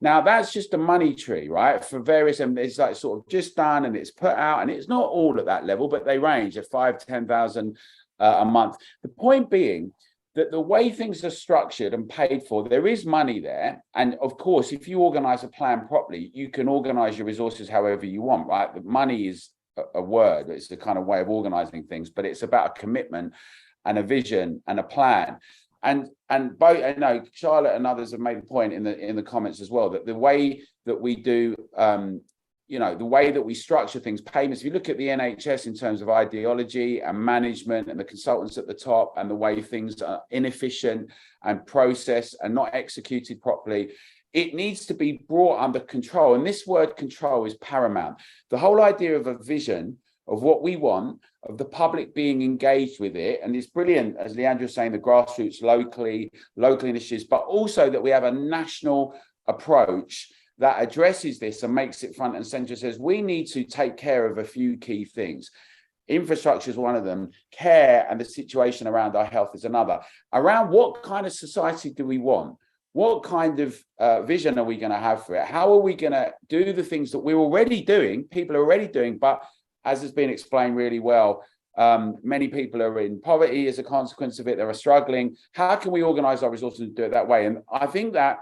J: Now, that's just a money tree, right? For various, and it's like sort of just done and it's put out, and it's not all at that level, but they range at 5,000 to 10,000 a month. The point being that the way things are structured and paid for, there is money there. And of course, if you organize a plan properly, you can organize your resources however you want, right? The money is a word, it's the kind of way of organizing things, but it's about a commitment and a vision and a plan. And both, I know Charlotte and others have made the point in the comments as well, that the way that we do, the way that we structure things, payments, if you look at the NHS in terms of ideology and management and the consultants at the top and the way things are inefficient and processed and not executed properly, it needs to be brought under control. And this word control is paramount. The whole idea of a vision of what we want, of the public being engaged with it, and it's brilliant, as Leandra was saying, the grassroots, local initiatives, but also that we have a national approach that addresses this and makes it front and center, says we need to take care of a few key things. Infrastructure is one of them. Care and the situation around our health is another. Around what kind of society do we want? What kind of vision are we going to have for it? How are we going to do the things that we're already doing, people are already doing, but as has been explained really well, many people are in poverty as a consequence of it, they're struggling. How can we organize our resources and do it that way? And I think that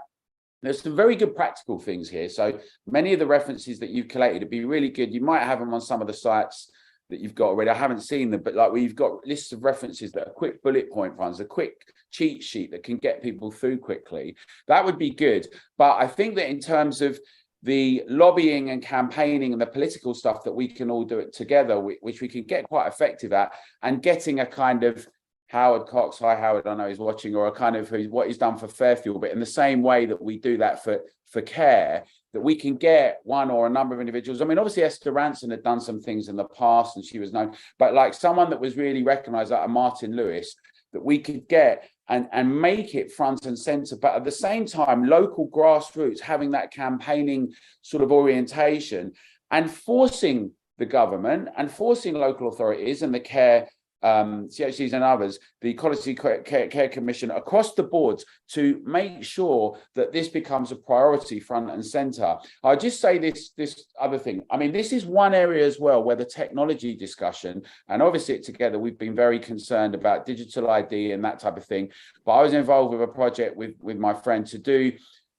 J: there's some very good practical things here. So many of the references that you've collated would be really good. You might have them on some of the sites that you've got already. I haven't seen them, but like where you've got lists of references that are quick bullet point ones, a quick cheat sheet that can get people through quickly, that would be good. But I think that in terms of the lobbying and campaigning and the political stuff, that we can all do it together, which we can get quite effective at, and getting a kind of Howard Cox, hi Howard, I know he's watching, or a kind of what he's done for Fairfield, but in the same way that we do that for care, that we can get one or a number of individuals. I mean, obviously Esther Ranson had done some things in the past and she was known, but like someone that was really recognized, like a Martin Lewis, that we could get and make it front and center, but at the same time, local grassroots having that campaigning sort of orientation, and forcing the government and forcing local authorities and the care CHCs and others, the Quality Care Commission across the board, to make sure that this becomes a priority front and center. I'll just say this other thing. I mean, this is one area as well where the technology discussion, and obviously together we've been very concerned about digital ID and that type of thing. But I was involved with a project with my friend to do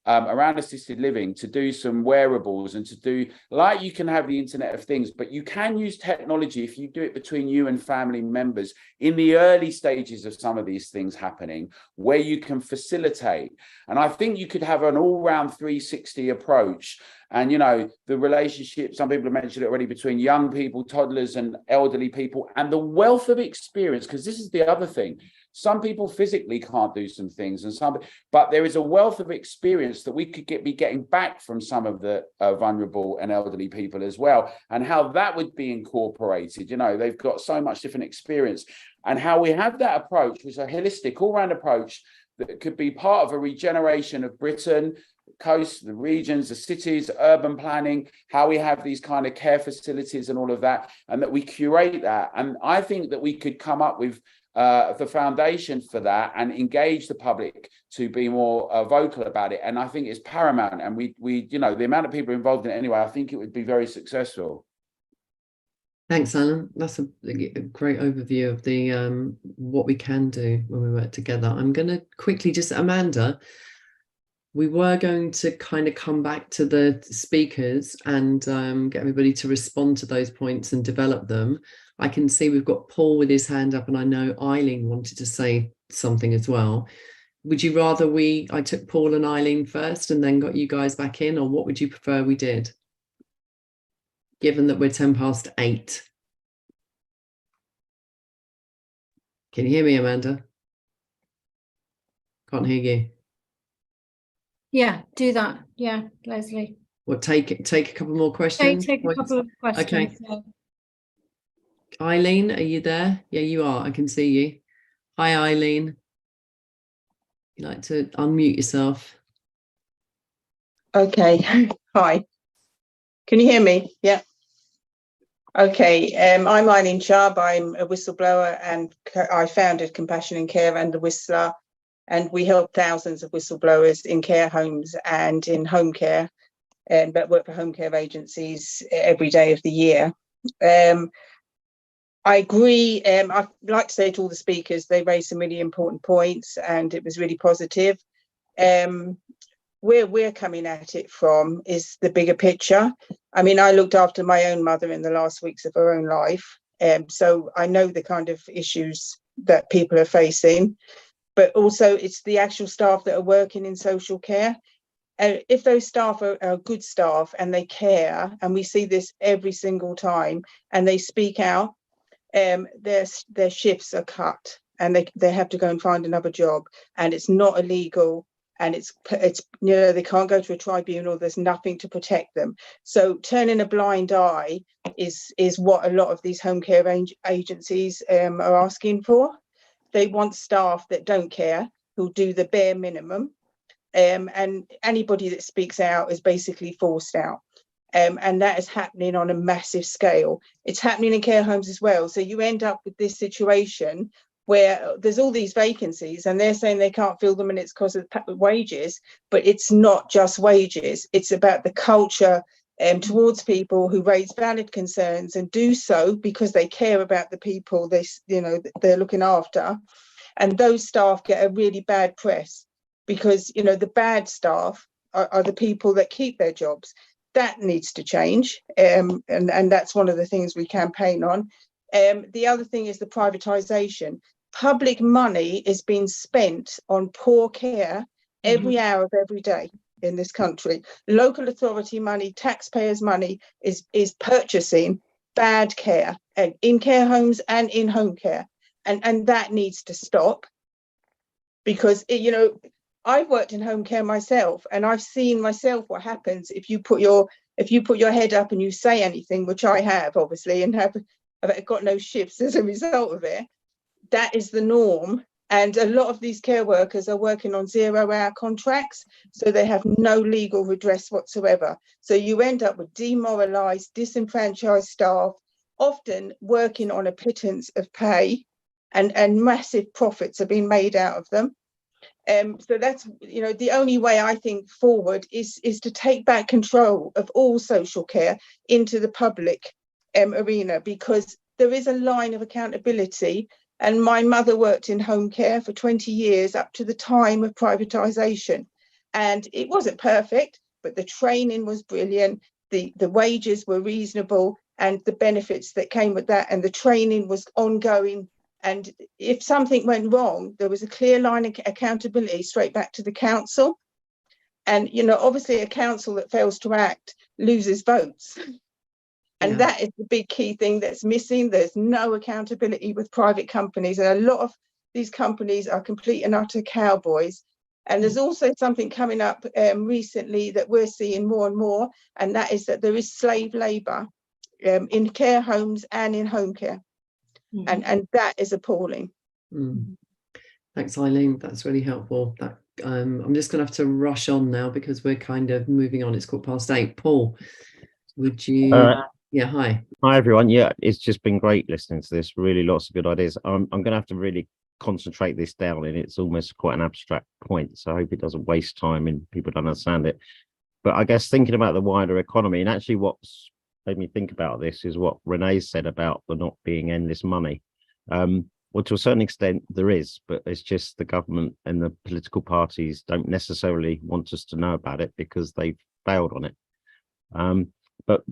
J: around assisted living, to do some wearables and to do, like, you can have the Internet of Things, but you can use technology if you do it between you and family members in the early stages of some of these things happening, where you can facilitate. And I think you could have an all-round 360 approach. And, you know, the relationship, some people have mentioned it already, between young people, toddlers and elderly people, and the wealth of experience, because this is the other thing. Some people physically can't do some things, and but there is a wealth of experience that we could be getting back from some of the vulnerable and elderly people as well, and how that would be incorporated. You know, they've got so much different experience, and how we have that approach, which is a holistic, all-round approach that could be part of a regeneration of Britain, coast, the regions, the cities, urban planning, how we have these kind of care facilities and all of that, and that we curate that. And I think that we could come up with the foundation for that and engage the public to be more vocal about it. And I think it's paramount. And we, you know, the amount of people involved in it anyway, I think it would be very successful.
A: Thanks, Alan. That's a great overview of the what we can do when we work together. I'm going to quickly just, Amanda, we were going to kind of come back to the speakers and get everybody to respond to those points and develop them. I can see we've got Paul with his hand up, and I know Eileen wanted to say something as well. Would you rather I took Paul and Eileen first and then got you guys back in, or what would you prefer we did, given that we're 8:10? Can you hear me, Amanda? Can't hear you.
B: Yeah, do that. Yeah, Leslie.
A: Well, take a couple more questions.
B: Take a couple of questions.
A: Okay.
B: Yeah.
A: Eileen, are you there? Yeah, you are. I can see you. Hi, Eileen. You like to unmute yourself?
K: Okay. Hi. Can you hear me? Yeah. Okay. I'm Eileen Chubb. I'm a whistleblower, and I founded Compassion in Care and The Whistler, and we help thousands of whistleblowers in care homes and in home care, but work for home care agencies every day of the year. I agree. I'd like to say to all the speakers, they raised some really important points, and it was really positive. Where we're coming at it from is the bigger picture. I mean, I looked after my own mother in the last weeks of her own life, so I know the kind of issues that people are facing, but also it's the actual staff that are working in social care. If those staff are good staff and they care, and we see this every single time, and they speak out, their shifts are cut, and they have to go and find another job, and it's not illegal, and it's you know, they can't go to a tribunal. There's nothing to protect them. So turning a blind eye is what a lot of these home care agencies are asking for. They want staff that don't care, who do the bare minimum, and anybody that speaks out is basically forced out. And that is happening on a massive scale. It's happening in care homes as well. So you end up with this situation where there's all these vacancies, and they're saying they can't fill them, and it's because of wages. But it's not just wages. It's about the culture towards people who raise valid concerns and do so because they care about the people they're looking after. And those staff get a really bad press because, you know, the bad staff are the people that keep their jobs. that needs to change, and that's one of the things we campaign on. The other thing is the privatisation. Public money is being spent on poor care every hour of every day in this country. Local authority money, taxpayers' money is purchasing bad care in care homes and in home care, and that needs to stop, because I've worked in home care myself, and I've seen myself what happens if you put your head up and you say anything, which I have obviously, and have got no shifts as a result of it. That is the norm. And a lot of these care workers are working on 0-hour contracts, so they have no legal redress whatsoever. So you end up with demoralised, disenfranchised staff, often working on a pittance of pay, and massive profits are being made out of them. So that's, the only way I think forward is to take back control of all social care into the public arena, because there is a line of accountability. And my mother worked in home care for 20 years up to the time of privatisation. And it wasn't perfect, but the training was brilliant. The wages were reasonable, and the benefits that came with that, and the training was ongoing. And if something went wrong, there was a clear line of accountability straight back to the council. And, obviously a council that fails to act loses votes. And that is the big key thing that's missing. There's no accountability with private companies. And a lot of these companies are complete and utter cowboys. And there's also something coming up recently that we're seeing more and more, and that is that there is slave labour in care homes and in home care. And that is appalling.
A: Thanks, Eileen. That's really helpful. That I'm just going to have to rush on now because we're kind of moving on. It's 8:15. Paul, would you? Yeah, hi.
L: Hi, everyone. Yeah, it's just been great listening to this. Really lots of good ideas. I'm going to have to really concentrate this down, and it's almost quite an abstract point. So I hope it doesn't waste time and people don't understand it. But I guess thinking about the wider economy, and actually what's made me think about this is what Renee said about there not being endless money. Well, to a certain extent there is, but it's just the government and the political parties don't necessarily want us to know about it because they've failed on it. But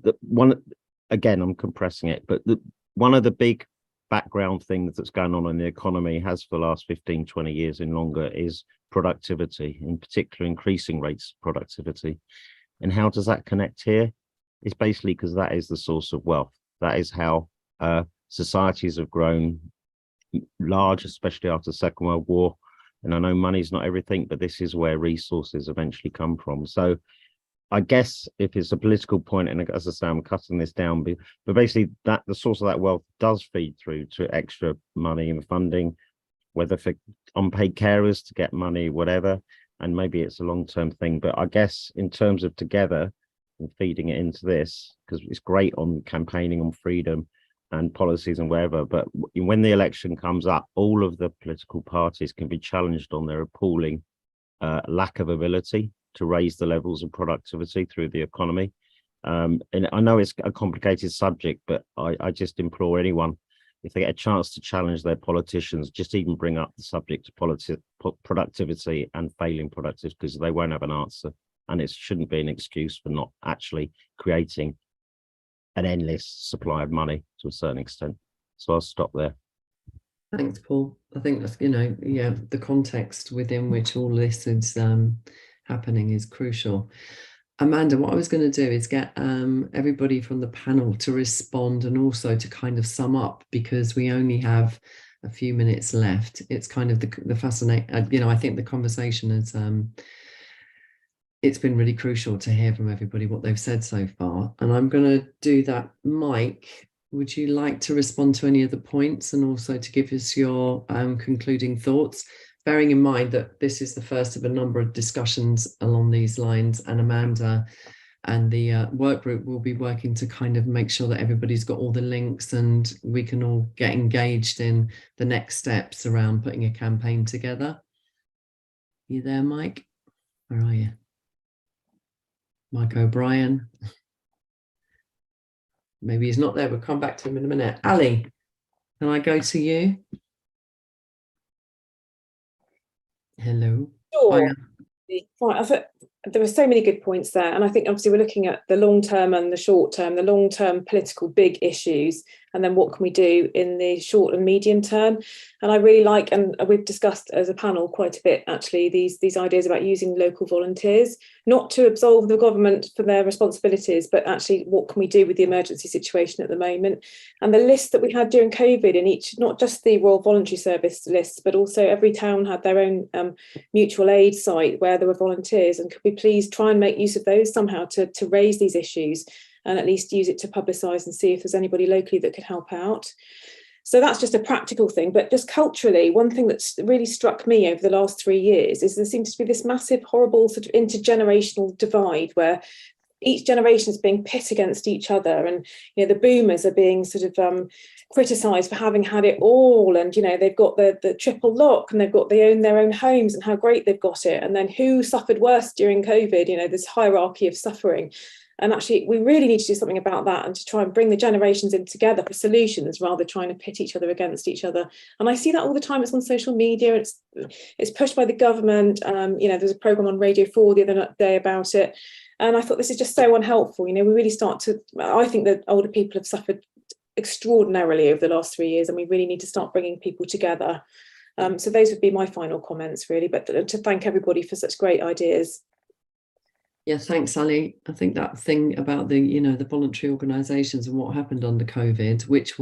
L: again, I'm compressing it, but one of the big background things that's going on in the economy has for the last 15, 20 years and longer is productivity, in particular increasing rates of productivity. And how does that connect here? It's basically because that is the source of wealth. That is how societies have grown large, especially after the Second World War. And I know money's not everything, but this is where resources eventually come from. So I guess if it's a political point, and as I say, I'm cutting this down, but basically that the source of that wealth does feed through to extra money and funding, whether for unpaid carers to get money, whatever, and maybe it's a long-term thing. But I guess in terms of together and feeding it into this, because it's great on campaigning on freedom and policies and wherever, but when the election comes up, all of the political parties can be challenged on their appalling lack of ability to raise the levels of productivity through the economy. And I know it's a complicated subject, but I just implore anyone, if they get a chance to challenge their politicians, just even bring up the subject of productivity and failing productivity, because they won't have an answer. And it shouldn't be an excuse for not actually creating an endless supply of money to a certain extent. So I'll stop there.
A: Thanks, Paul. I think that's, the context within which all this is happening is crucial. Amanda, what I was going to do is get everybody from the panel to respond and also to kind of sum up, because we only have a few minutes left. It's kind of the fascinating, I think the conversation is it's been really crucial to hear from everybody what they've said so far. And I'm going to do that. Mike, would you like to respond to any of the points and also to give us your concluding thoughts, bearing in mind that this is the first of a number of discussions along these lines, and Amanda and the work group will be working to kind of make sure that everybody's got all the links and we can all get engaged in the next steps around putting a campaign together. You there, Mike? Where are you? Mike O'Brien. Maybe he's not there. We'll come back to him in a minute. Ali, can I go to you? Hello.
E: Sure. Right. there are so many good points there. And I think obviously we're looking at the long term and the short term, the long term political big issues, and then what can we do in the short and medium term. And I really like, and we've discussed as a panel quite a bit actually, these ideas about using local volunteers, not to absolve the government for their responsibilities, but actually what can we do with the emergency situation at the moment. And the list that we had during COVID in each, not just the Royal Voluntary Service lists, but also every town had their own mutual aid site where there were volunteers. And could we please try and make use of those somehow to raise these issues, and at least use it to publicise and see if there's anybody locally that could help out. So that's just a practical thing. But just culturally, one thing that's really struck me over the last 3 years is there seems to be this massive, horrible sort of intergenerational divide where each generation is being pit against each other. And, you know, the boomers are being sort of criticised for having had it all. And, you know, they've got the triple lock and they own their own homes and how great they've got it. And then who suffered worse during COVID? You know, this hierarchy of suffering. And actually, we really need to do something about that and to try and bring the generations in together for solutions rather than trying to pit each other against each other. And I see that all the time. It's on social media. It's pushed by the government. You know, there's a programme on Radio 4 the other day about it. And I thought this is just so unhelpful. You know, we really I think that older people have suffered extraordinarily over the last 3 years, and we really need to start bringing people together. So those would be my final comments, really. But to thank everybody for such great ideas.
A: Yeah, thanks, Ali. I think that thing about the voluntary organisations and what happened under COVID, which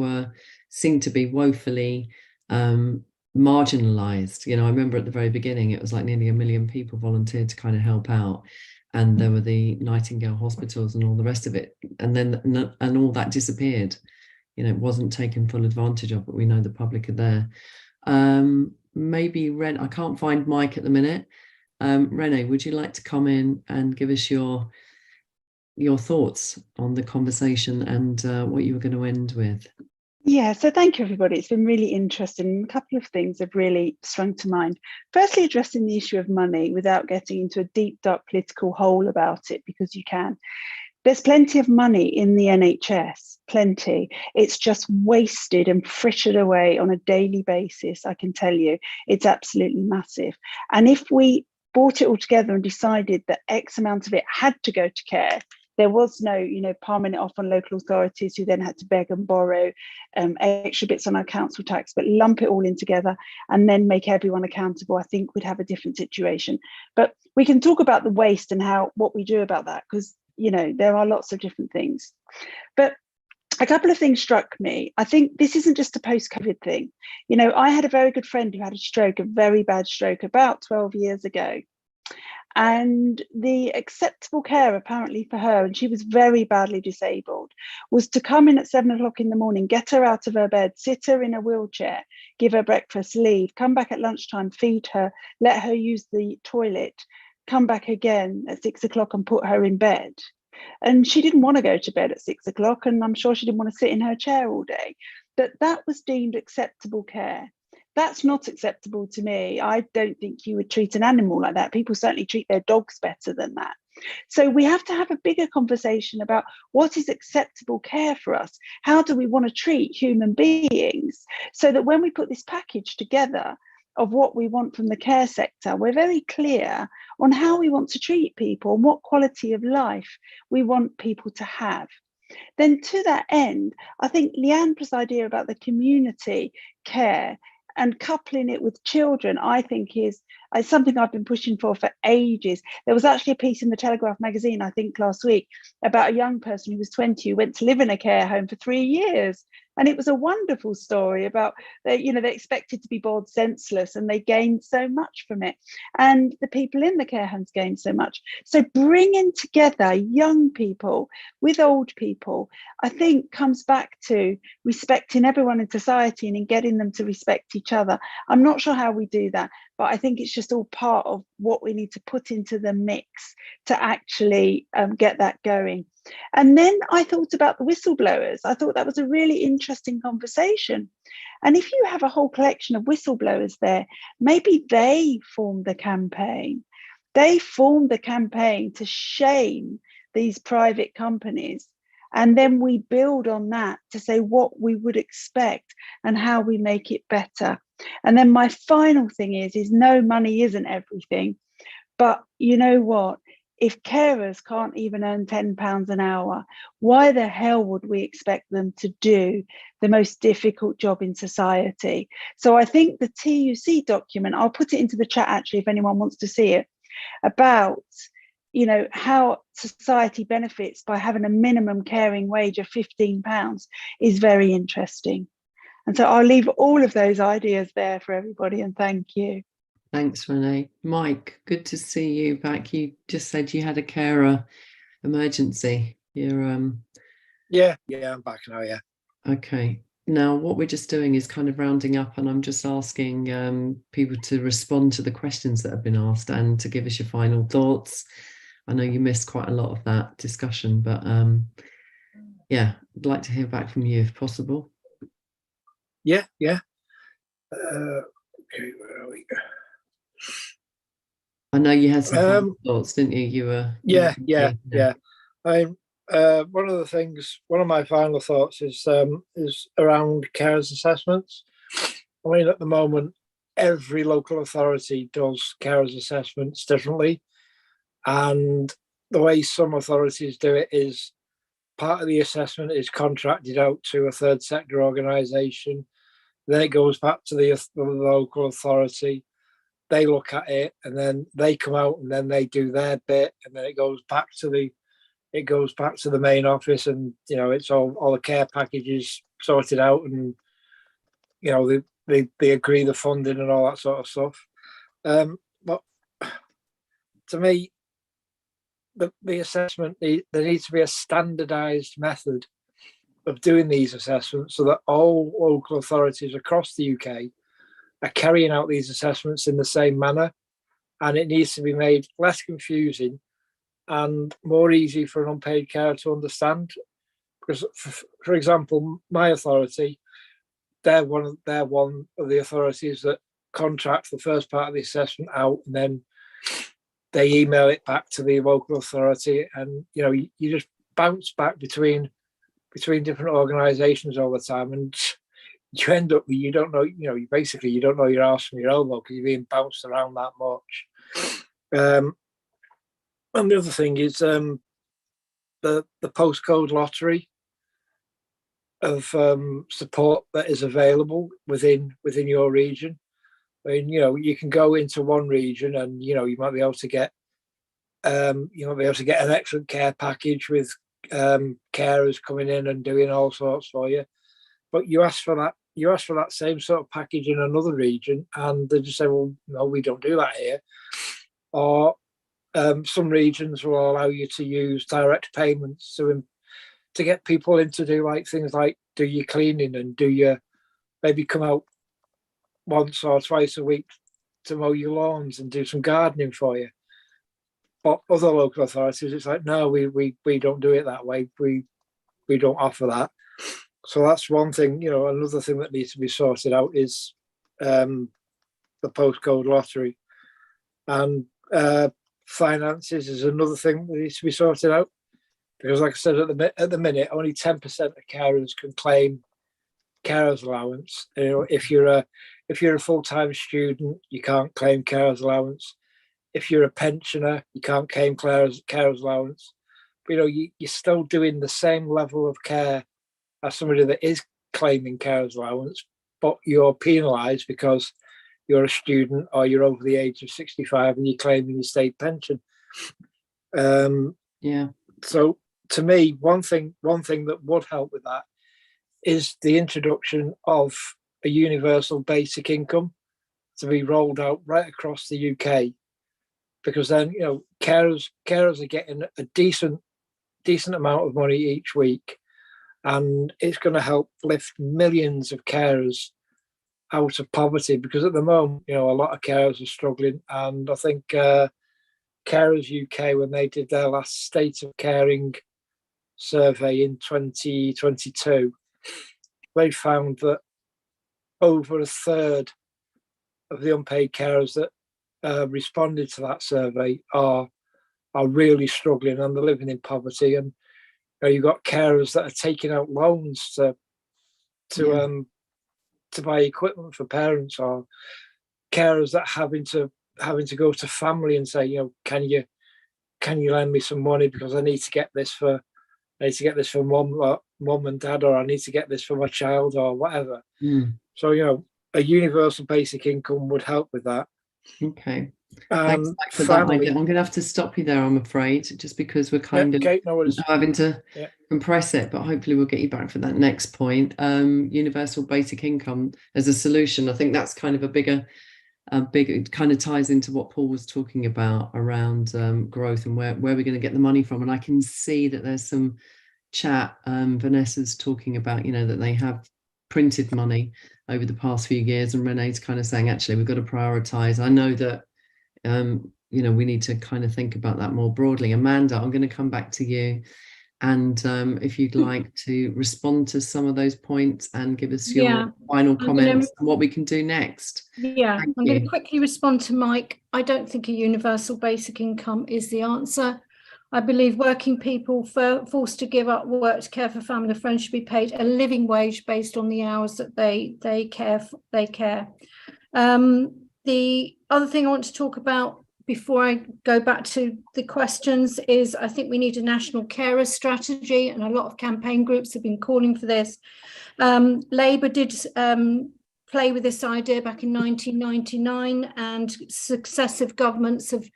A: seemed to be woefully marginalised. You know, I remember at the very beginning, it was like nearly 1 million people volunteered to kind of help out. And there were the Nightingale hospitals and all the rest of it. And then all that disappeared. You know, it wasn't taken full advantage of, but we know the public are there. Maybe I can't find Mike at the minute. Renee, would you like to come in and give us your thoughts on the conversation and what you were going to end with?
D: Yeah, so thank you, everybody. It's been really interesting. A couple of things have really sprung to mind. Firstly, addressing the issue of money without getting into a deep, dark political hole about it, because you can. There's plenty of money in the NHS, plenty. It's just wasted and frittered away on a daily basis, I can tell you. It's absolutely massive. And if we brought it all together and decided that X amount of it had to go to care, there was no, palming it off on local authorities who then had to beg and borrow extra bits on our council tax, but lump it all in together and then make everyone accountable, I think we'd have a different situation. But we can talk about the waste and what we do about that, because, there are lots of different things. But a couple of things struck me. I think this isn't just a post-COVID thing. I had a very good friend who had a very bad stroke about 12 years ago. And the acceptable care apparently for her, and she was very badly disabled, was to come in at 7 o'clock in the morning, get her out of her bed, sit her in a wheelchair, give her breakfast, leave, come back at lunchtime, feed her, let her use the toilet, come back again at 6 o'clock and put her in bed. And she didn't want to go to bed at 6 o'clock, and I'm sure she didn't want to sit in her chair all day. But that was deemed acceptable care. That's not acceptable to me. I don't think you would treat an animal like that. People certainly treat their dogs better than that. So we have to have a bigger conversation about what is acceptable care for us. How do we want to treat human beings, so that when we put this package together of what we want from the care sector, we're very clear on how we want to treat people and what quality of life we want people to have. Then to that end, I think Leanne's idea about the community care and coupling it with children, I think is something I've been pushing for ages. There was actually a piece in the Telegraph magazine, I think last week, about a young person who was 20 who went to live in a care home for 3 years. And it was a wonderful story about, they expected to be bored senseless and they gained so much from it. And the people in the care homes gained so much. So bringing together young people with old people, I think comes back to respecting everyone in society and in getting them to respect each other. I'm not sure how we do that, but I think it's just all part of what we need to put into the mix to actually get that going. And then I thought about the whistleblowers. I thought that was a really interesting conversation. And if you have a whole collection of whistleblowers there, maybe they formed the campaign. They formed the campaign to shame these private companies. And then we build on that to say what we would expect and how we make it better. And then my final thing is no, money isn't everything. But you know what? if carers can't even earn £10 an hour, why the hell would we expect them to do the most difficult job in society? So I think the TUC document, I'll put it into the chat actually if anyone wants to see it, about, you know, how society benefits by having a minimum caring wage of £15 is very interesting. And so I'll leave all of those ideas there for everybody, and thank you.
A: Thanks, Renee. Mike, good to see you back. You just said you had a carer emergency. You're
F: yeah, I'm back now, yeah.
A: Okay. Now what we're just doing is kind of rounding up, and I'm just asking people to respond to the questions that have been asked and to give us your final thoughts. I know you missed quite a lot of that discussion, but yeah, I'd like to hear back from you if possible.
F: Yeah. Okay, where are we?
A: I know you had some final thoughts, didn't you? You were.
F: Yeah. One of my final thoughts is around carers assessments. I mean, at the moment, every local authority does carers assessments differently, and the way some authorities do it is part of the assessment is contracted out to a third sector organisation. Then it goes back to the local authority. They look at it, and then they come out, and then they do their bit, and then it goes back to the main office, and you know, it's all the care packages sorted out, and you know, they agree the funding and all that sort of stuff. But to me, the assessment, there needs to be a standardised method of doing these assessments so that all local authorities across the UK are carrying out these assessments in the same manner, and it needs to be made less confusing and more easy for an unpaid carer to understand. Because, for example, my authority, they're one of the authorities that contract the first part of the assessment out, and then they email it back to the local authority, and you know, you just bounce back between different organisations all the time, and you end up with, you don't know your arse from your elbow because you're being bounced around that much. And the other thing is the postcode lottery of support that is available within your region. I mean, you know, you can go into one region and you know, you might be able to get an excellent care package with carers coming in and doing all sorts for you, but you ask for that same sort of package in another region, and they just say, well, no, we don't do that here. Or some regions will allow you to use direct payments to get people in to do like things like do your cleaning and do your, maybe come out once or twice a week to mow your lawns and do some gardening for you. But other local authorities, it's like, no, we don't do it that way. We don't offer that. So that's one thing. You know, another thing that needs to be sorted out is the postcode lottery, and finances is another thing that needs to be sorted out. Because, like I said, at the minute, only 10% of carers can claim carers allowance. You know, if you're a full-time student, you can't claim carers allowance. If you're a pensioner, you can't claim carers allowance. But, you know, you're still doing the same level of care as somebody that is claiming carers allowance, but you're penalised because you're a student or you're over the age of 65 and you're claiming your state pension.
A: Yeah.
F: So to me, one thing that would help with that is the introduction of a universal basic income to be rolled out right across the UK, because then, you know, carers are getting a decent amount of money each week, and it's going to help lift millions of carers out of poverty, because at the moment, you know, a lot of carers are struggling. And I think Carers UK, when they did their last State of Caring survey in 2022, they found that over a third of the unpaid carers that responded to that survey are really struggling, and they're living in poverty. And you know, you've got carers that are taking out loans to buy equipment for parents, or carers that having to go to family and say, you know, can you can you lend me some money because I need to get this for mum and dad, or I need to get this for my child or whatever. So, you know, a universal basic income would help with that.
A: Okay. Thanks for that idea. I'm going to have to stop you there, I'm afraid, just because we're kind of having to compress it, but hopefully we'll get you back for that next point. Universal basic income as a solution. I think that's kind of it kind of ties into what Paul was talking about around growth and where we're going to get the money from. And I can see that there's some chat. Vanessa's talking about, you know, that they have printed money over the past few years, and Renee's kind of saying, actually, we've got to prioritize. I know that, you know, we need to kind of think about that more broadly. Amanda, I'm going to come back to you. And if you'd like to respond to some of those points and give us your final comments on what we can do next.
B: Yeah, I'm going to quickly respond to Mike. I don't think a universal basic income is the answer. I believe working people forced to give up work to care for family and friends should be paid a living wage based on the hours that they care. The other thing I want to talk about before I go back to the questions is I think we need a national carer strategy, and a lot of campaign groups have been calling for this. Labour did play with this idea back in 1999, and successive governments have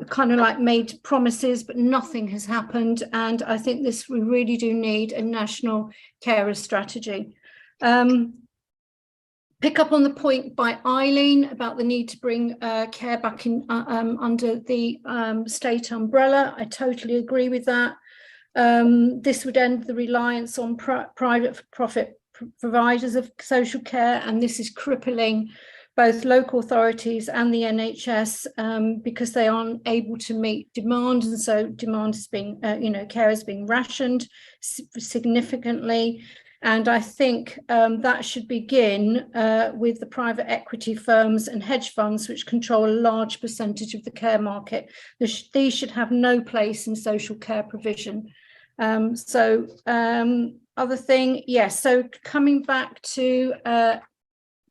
B: kind of like made promises, but nothing has happened. And I think we really do need a national carer strategy. Pick up on the point by Eileen about the need to bring care back in under the state umbrella. I totally agree with that. This would end the reliance on private profit providers of social care, and this is crippling both local authorities and the NHS because they aren't able to meet demand, and so demand is being, care is being rationed significantly. And I think that should begin with the private equity firms and hedge funds, which control a large percentage of the care market. These should have no place in social care provision. Other thing, yes. So coming back to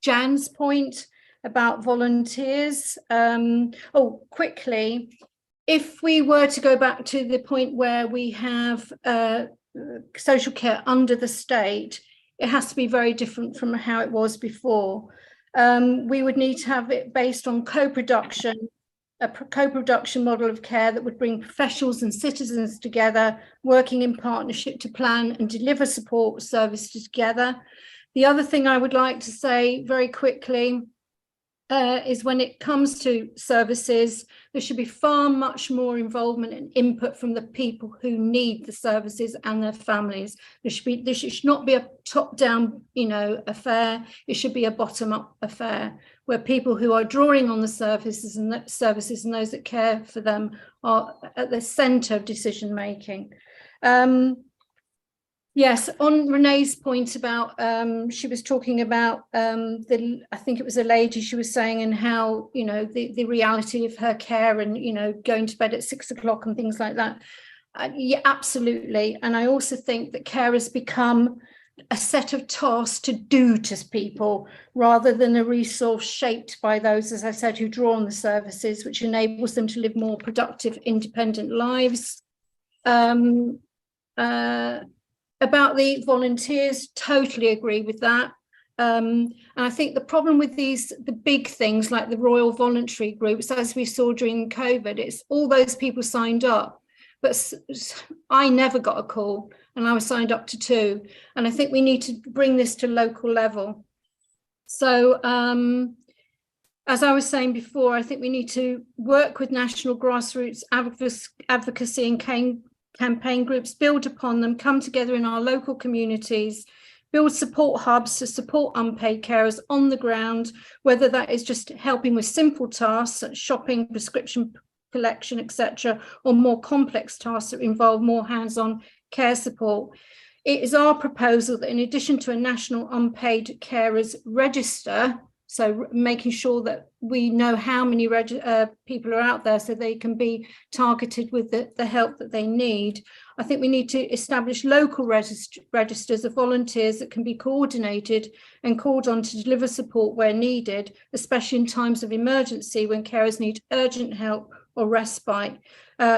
B: Jan's point about volunteers. Quickly, if we were to go back to the point where we have social care under the state, it has to be very different from how it was before. We would need to have it based on co-production, a co-production model of care that would bring professionals and citizens together, working in partnership to plan and deliver support services together. The other thing I would like to say very quickly is when it comes to services, there should be far much more involvement and input from the people who need the services and their families. This should not be a top-down, affair. It should be a bottom-up affair where people who are drawing on the services and those that care for them are at the centre of decision making. Yes, on Renee's point about, she was talking about I think it was a lady she was saying, and how, the reality of her care and, going to bed at 6 o'clock and things like that. Yeah, absolutely. And I also think that care has become a set of tasks to do to people rather than a resource shaped by those, as I said, who draw on the services, which enables them to live more productive, independent lives. About the volunteers, totally agree with that. And I think the problem with the big things like the Royal Voluntary Groups, as we saw during COVID, it's all those people signed up, but I never got a call and I was signed up to 2. And I think we need to bring this to local level. So as I was saying before, I think we need to work with national grassroots advocacy and campaign groups, build upon them, come together in our local communities, build support hubs to support unpaid carers on the ground, whether that is just helping with simple tasks such as shopping, prescription collection, etc., or more complex tasks that involve more hands-on care support. It is our proposal that in addition to a national unpaid carers register, so making sure that we know how many people are out there so they can be targeted with the help that they need. I think we need to establish local registers of volunteers that can be coordinated and called on to deliver support where needed, especially in times of emergency when carers need urgent help or respite.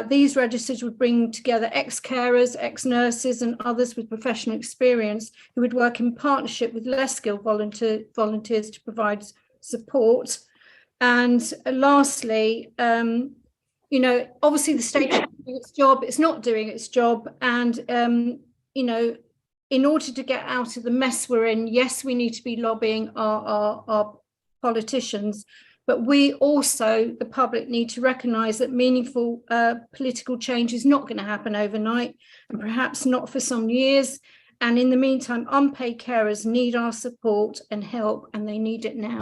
B: These registers would bring together ex-carers, ex-nurses and others with professional experience who would work in partnership with less skilled volunteers to provide support. And lastly, you know, obviously the state is doing its job, it's not doing its job. And, you know, in order to get out of the mess we're in, yes, we need to be lobbying our politicians, but we also, the public, need to recognise that meaningful political change is not going to happen overnight, and perhaps not for some years. And in the meantime, unpaid carers need our support and help, and they need it now.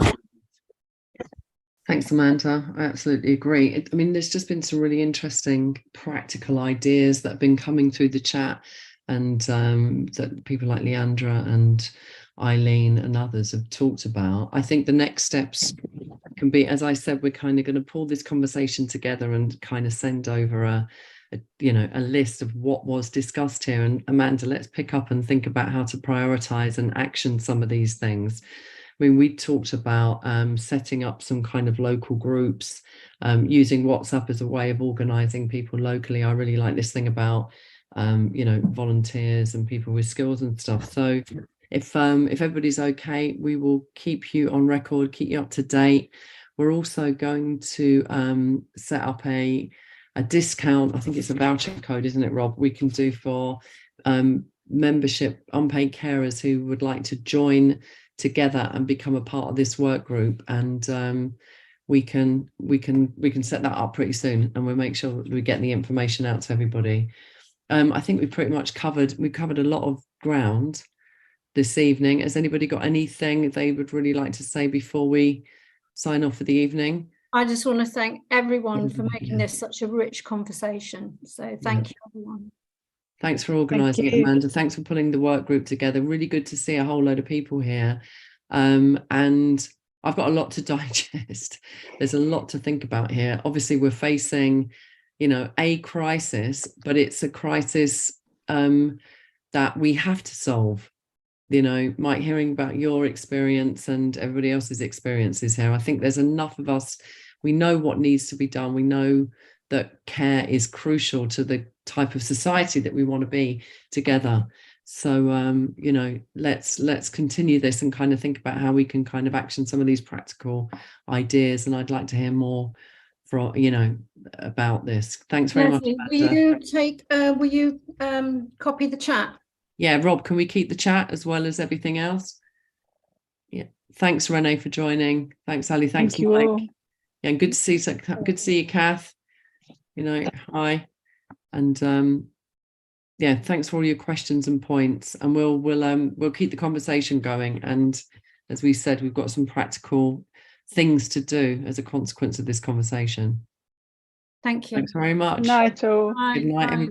A: Thanks, Amanda. I absolutely agree. I mean, there's just been some really interesting practical ideas that have been coming through the chat, and that people like Leandra and Eileen and others have talked about. I think the next steps can be, as I said, we're kind of going to pull this conversation together and kind of send over a list of what was discussed here. And Amanda, let's pick up and think about how to prioritize and action some of these things. I mean, we talked about setting up some kind of local groups, using WhatsApp as a way of organizing people locally. I really like this thing about volunteers and people with skills and stuff. So if everybody's okay, we will keep you on record, keep you up to date. We're also going to set up a discount. I think it's a voucher code, isn't it, Rob? We can do for membership unpaid carers who would like to join together and become a part of this work group, and we can set that up pretty soon, and we'll make sure that we get the information out to everybody. I think we've pretty much covered a lot of ground this evening. Has anybody got anything they would really like to say before we sign off for the evening?
B: I just want to thank everyone for making this such a rich conversation. So thank you, everyone.
A: Thanks for organising it, Amanda. Thanks for pulling the work group together. Really good to see a whole load of people here. And I've got a lot to digest. There's a lot to think about here. Obviously, we're facing, a crisis, but it's a crisis that we have to solve. Mike, hearing about your experience and everybody else's experiences here, I think there's enough of us. We know what needs to be done. We know that care is crucial to the type of society that we want to be together. So, let's continue this and kind of think about how we can kind of action some of these practical ideas. And I'd like to hear more from, about this. Thanks very much.
B: Will you copy the chat?
A: Yeah, Rob, can we keep the chat as well as everything else? Yeah. Thanks, Renee, for joining. Thanks, Ali. Thanks,
K: Thank you
A: Mike.
K: all.
A: Yeah, good to see you, Kath. Hi. And thanks for all your questions and points. And we'll keep the conversation going. And as we said, we've got some practical things to do as a consequence of this conversation.
B: Thank you.
A: Thanks very much.
K: Good night all.
B: Bye.
A: Good night, everybody.